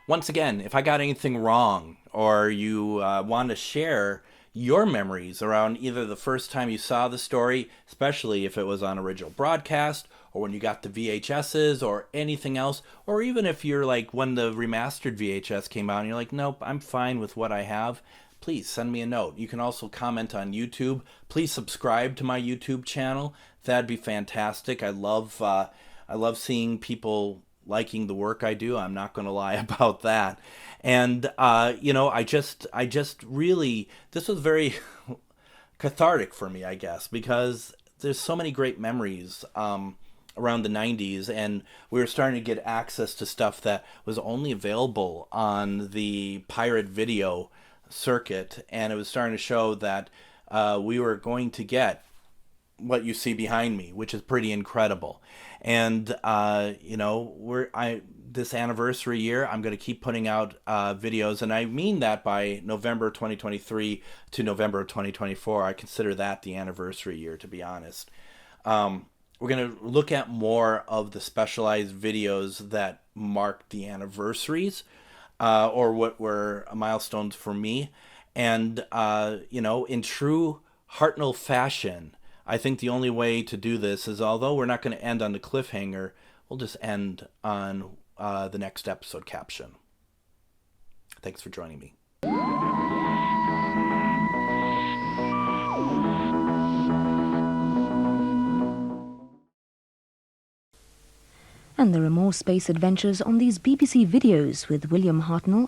Once again, if I got anything wrong, or you want to share your memories around either the first time you saw the story, especially if it was on original broadcast, or when you got the VHSs, or anything else, or even if you're like when the remastered VHS came out and you're like, nope, I'm fine with what I have, please send me a note. You can also comment on YouTube. Please subscribe to my YouTube channel. That'd be fantastic. I love seeing people liking the work I do. I'm not going to lie about that. And I just really, this was very cathartic for me, I guess, because there's so many great memories around the 90s, and we were starting to get access to stuff that was only available on the pirate video circuit, and it was starting to show that we were going to get what you see behind me, which is pretty incredible. And this anniversary year, I'm going to keep putting out videos, and I mean that by November 2023 to November 2024. I consider that the anniversary year, to be honest. We're going to look at more of the specialized videos that mark the anniversaries. or what were milestones for me. And, in true Hartnell fashion, I think the only way to do this is, although we're not going to end on the cliffhanger, we'll just end on the next episode caption. Thanks for joining me. And there are more space adventures on these BBC videos with William Hartnell